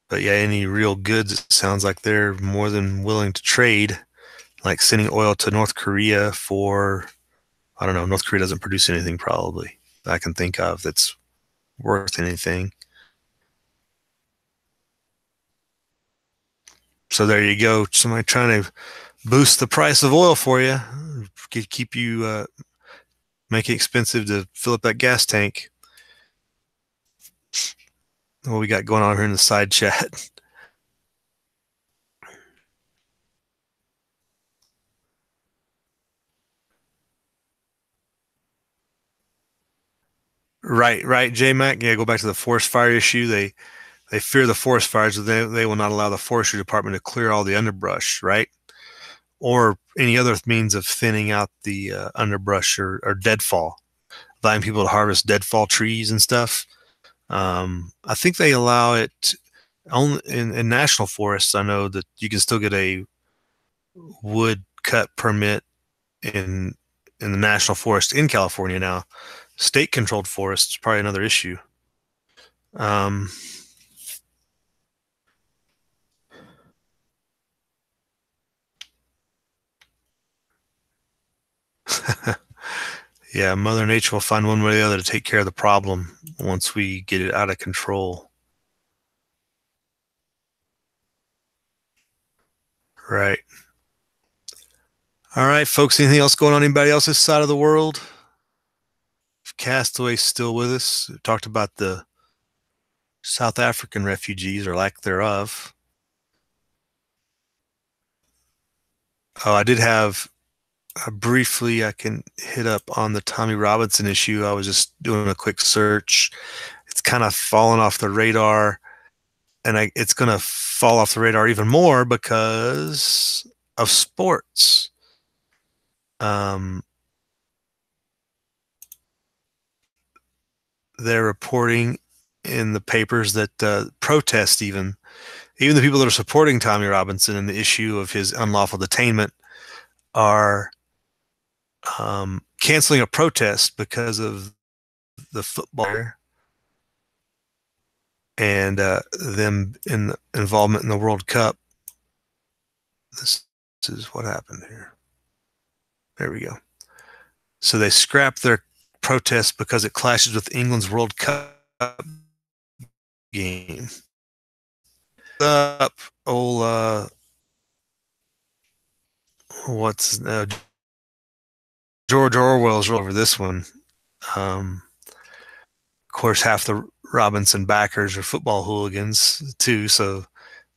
But yeah, any real goods, it sounds like they're more than willing to trade, like sending oil to North Korea for, I don't know, North Korea doesn't produce anything probably that I can think of that's worth anything. So there you go. Somebody trying to boost the price of oil for you, keep you, make it expensive to fill up that gas tank. What we got going on here in the side chat? Right, J-Mac. Yeah, go back to the forest fire issue. They fear the forest fires, so they will not allow the forestry department to clear all the underbrush, right? Or any other means of thinning out the underbrush or deadfall, allowing people to harvest deadfall trees and stuff. I think they allow it only in national forests. I know that you can still get a wood cut permit in the national forest in California now. State controlled forests is probably another issue. Yeah, Mother Nature will find one way or the other to take care of the problem once we get it out of control. Right. All right, folks. Anything else going on? Anybody else's side of the world? Castaway still with us. We talked about the South African refugees or lack thereof. Oh, I did have briefly, I can hit up on the Tommy Robinson issue. I was just doing a quick search. It's kind of fallen off the radar, and it's going to fall off the radar even more because of sports. They're reporting in the papers that protest, even the people that are supporting Tommy Robinson and the issue of his unlawful detainment, are canceling a protest because of the football and them in the involvement in the World Cup. This is what happened here. There we go. So they scrapped their protest because it clashes with England's World Cup game. Up, old what's George Orwell's over this one. Of course, half the Robinson backers are football hooligans too, so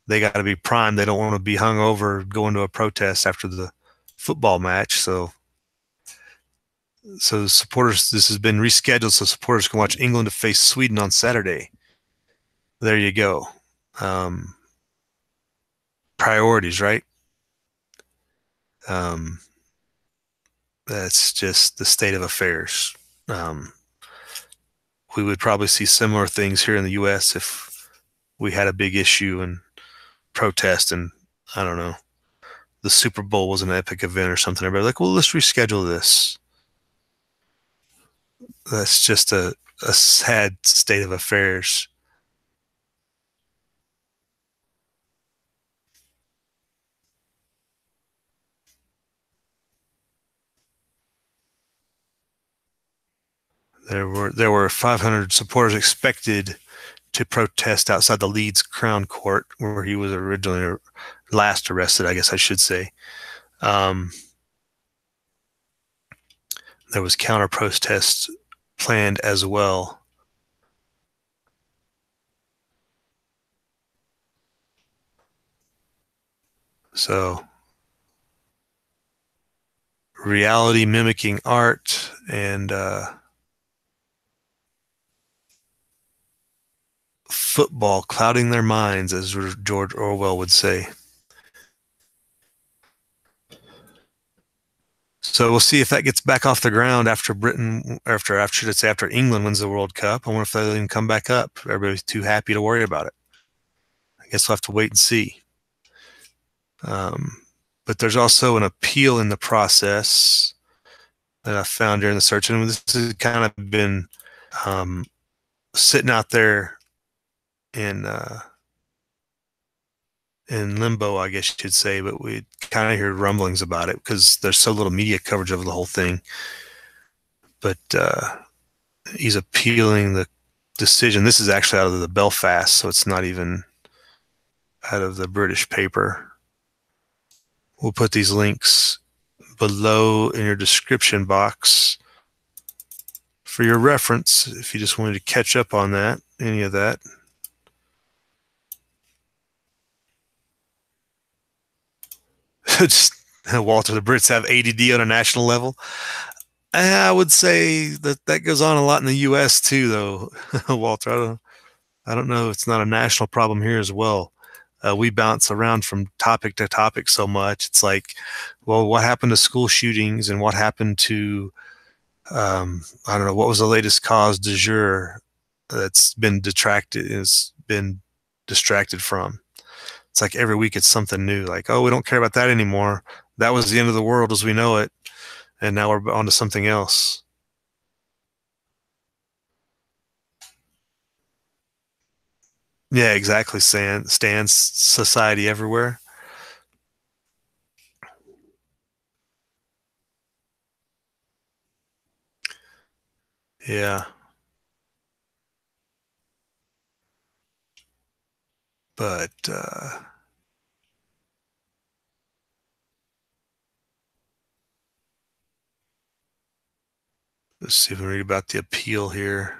they got to be primed. They don't want to be hung over going to a protest after the football match. So supporters, this has been rescheduled so supporters can watch England to face Sweden on Saturday. There you go. Priorities, right? That's just the state of affairs. We would probably see similar things here in the U.S. if we had a big issue and protest, and I don't know, the Super Bowl was an epic event or something. Everybody like, well, let's reschedule this. That's just a sad state of affairs. There were 500 supporters expected to protest outside the Leeds Crown Court, where he was originally last arrested, I guess I should say. There was counter protests planned as well. So, reality mimicking art and football clouding their minds, as George Orwell would say. So we'll see if that gets back off the ground after after England wins the World Cup. I wonder if they'll even come back up. Everybody's too happy to worry about it. I guess we'll have to wait and see. But there's also an appeal in the process that I found during the search, and this has kind of been sitting out there in limbo, I guess you should say, but we kind of hear rumblings about it because there's so little media coverage of the whole thing. But he's appealing the decision. This is actually out of the Belfast, so it's not even out of the British paper. We'll put these links below in your description box for your reference if you just wanted to catch up on that, any of that. Just, Walter, the Brits have ADD on a national level. I would say that goes on a lot in the U.S. too, though, Walter. I don't know. It's not a national problem here as well. We bounce around from topic to topic so much. It's like, well, what happened to school shootings and what happened to, I don't know, what was the latest cause du jour that's been distracted from? It's like every week it's something new. Like, oh, we don't care about that anymore. That was the end of the world as we know it. And now we're on to something else. Yeah, exactly. Stands society everywhere. Yeah. But let's see if we read about the appeal here.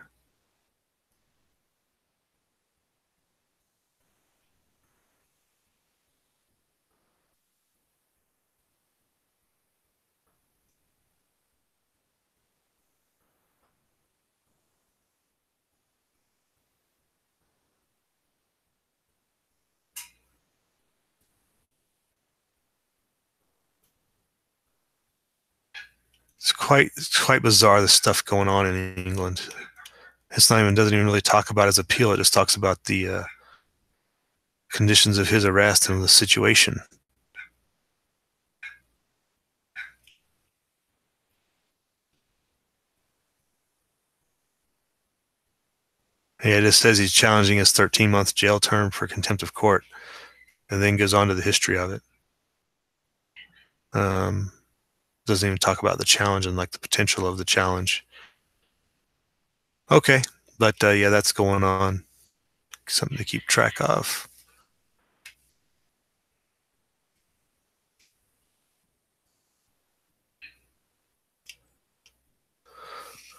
It's quite bizarre, the stuff going on in England. Doesn't even really talk about his appeal. It just talks about the conditions of his arrest and the situation. Yeah, it just says he's challenging his 13-month jail term for contempt of court, and then goes on to the history of it. Doesn't even talk about the challenge and like the potential of the challenge. Okay, but yeah, that's going on. Something to keep track of.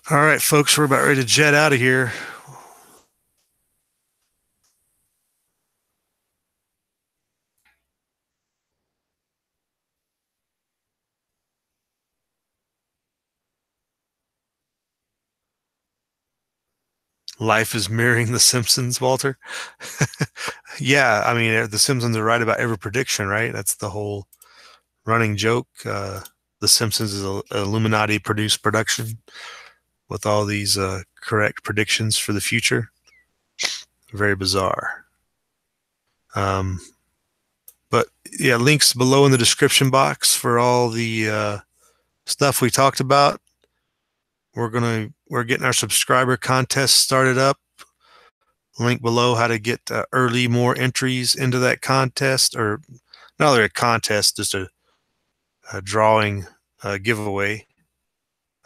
All right, folks, we're about ready to jet out of here. Life is mirroring The Simpsons, Walter. Yeah, I mean, The Simpsons are right about every prediction, right? That's the whole running joke. The Simpsons is an Illuminati-produced production with all these correct predictions for the future. Very bizarre. But yeah, links below in the description box for all the stuff we talked about. We're getting our subscriber contest started up. Link below how to get more entries into that contest, or not really a contest, just a drawing giveaway.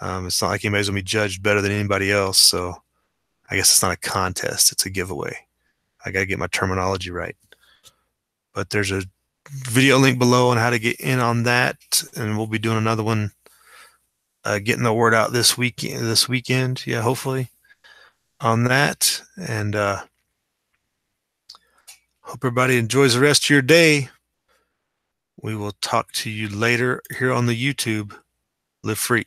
It's not like anybody's gonna be judged better than anybody else, so I guess it's not a contest, it's a giveaway. I gotta get my terminology right. But there's a video link below on how to get in on that, and we'll be doing another one, getting the word out this weekend, yeah, hopefully, on that. And hope everybody enjoys the rest of your day. We will talk to you later here on the YouTube. Live free.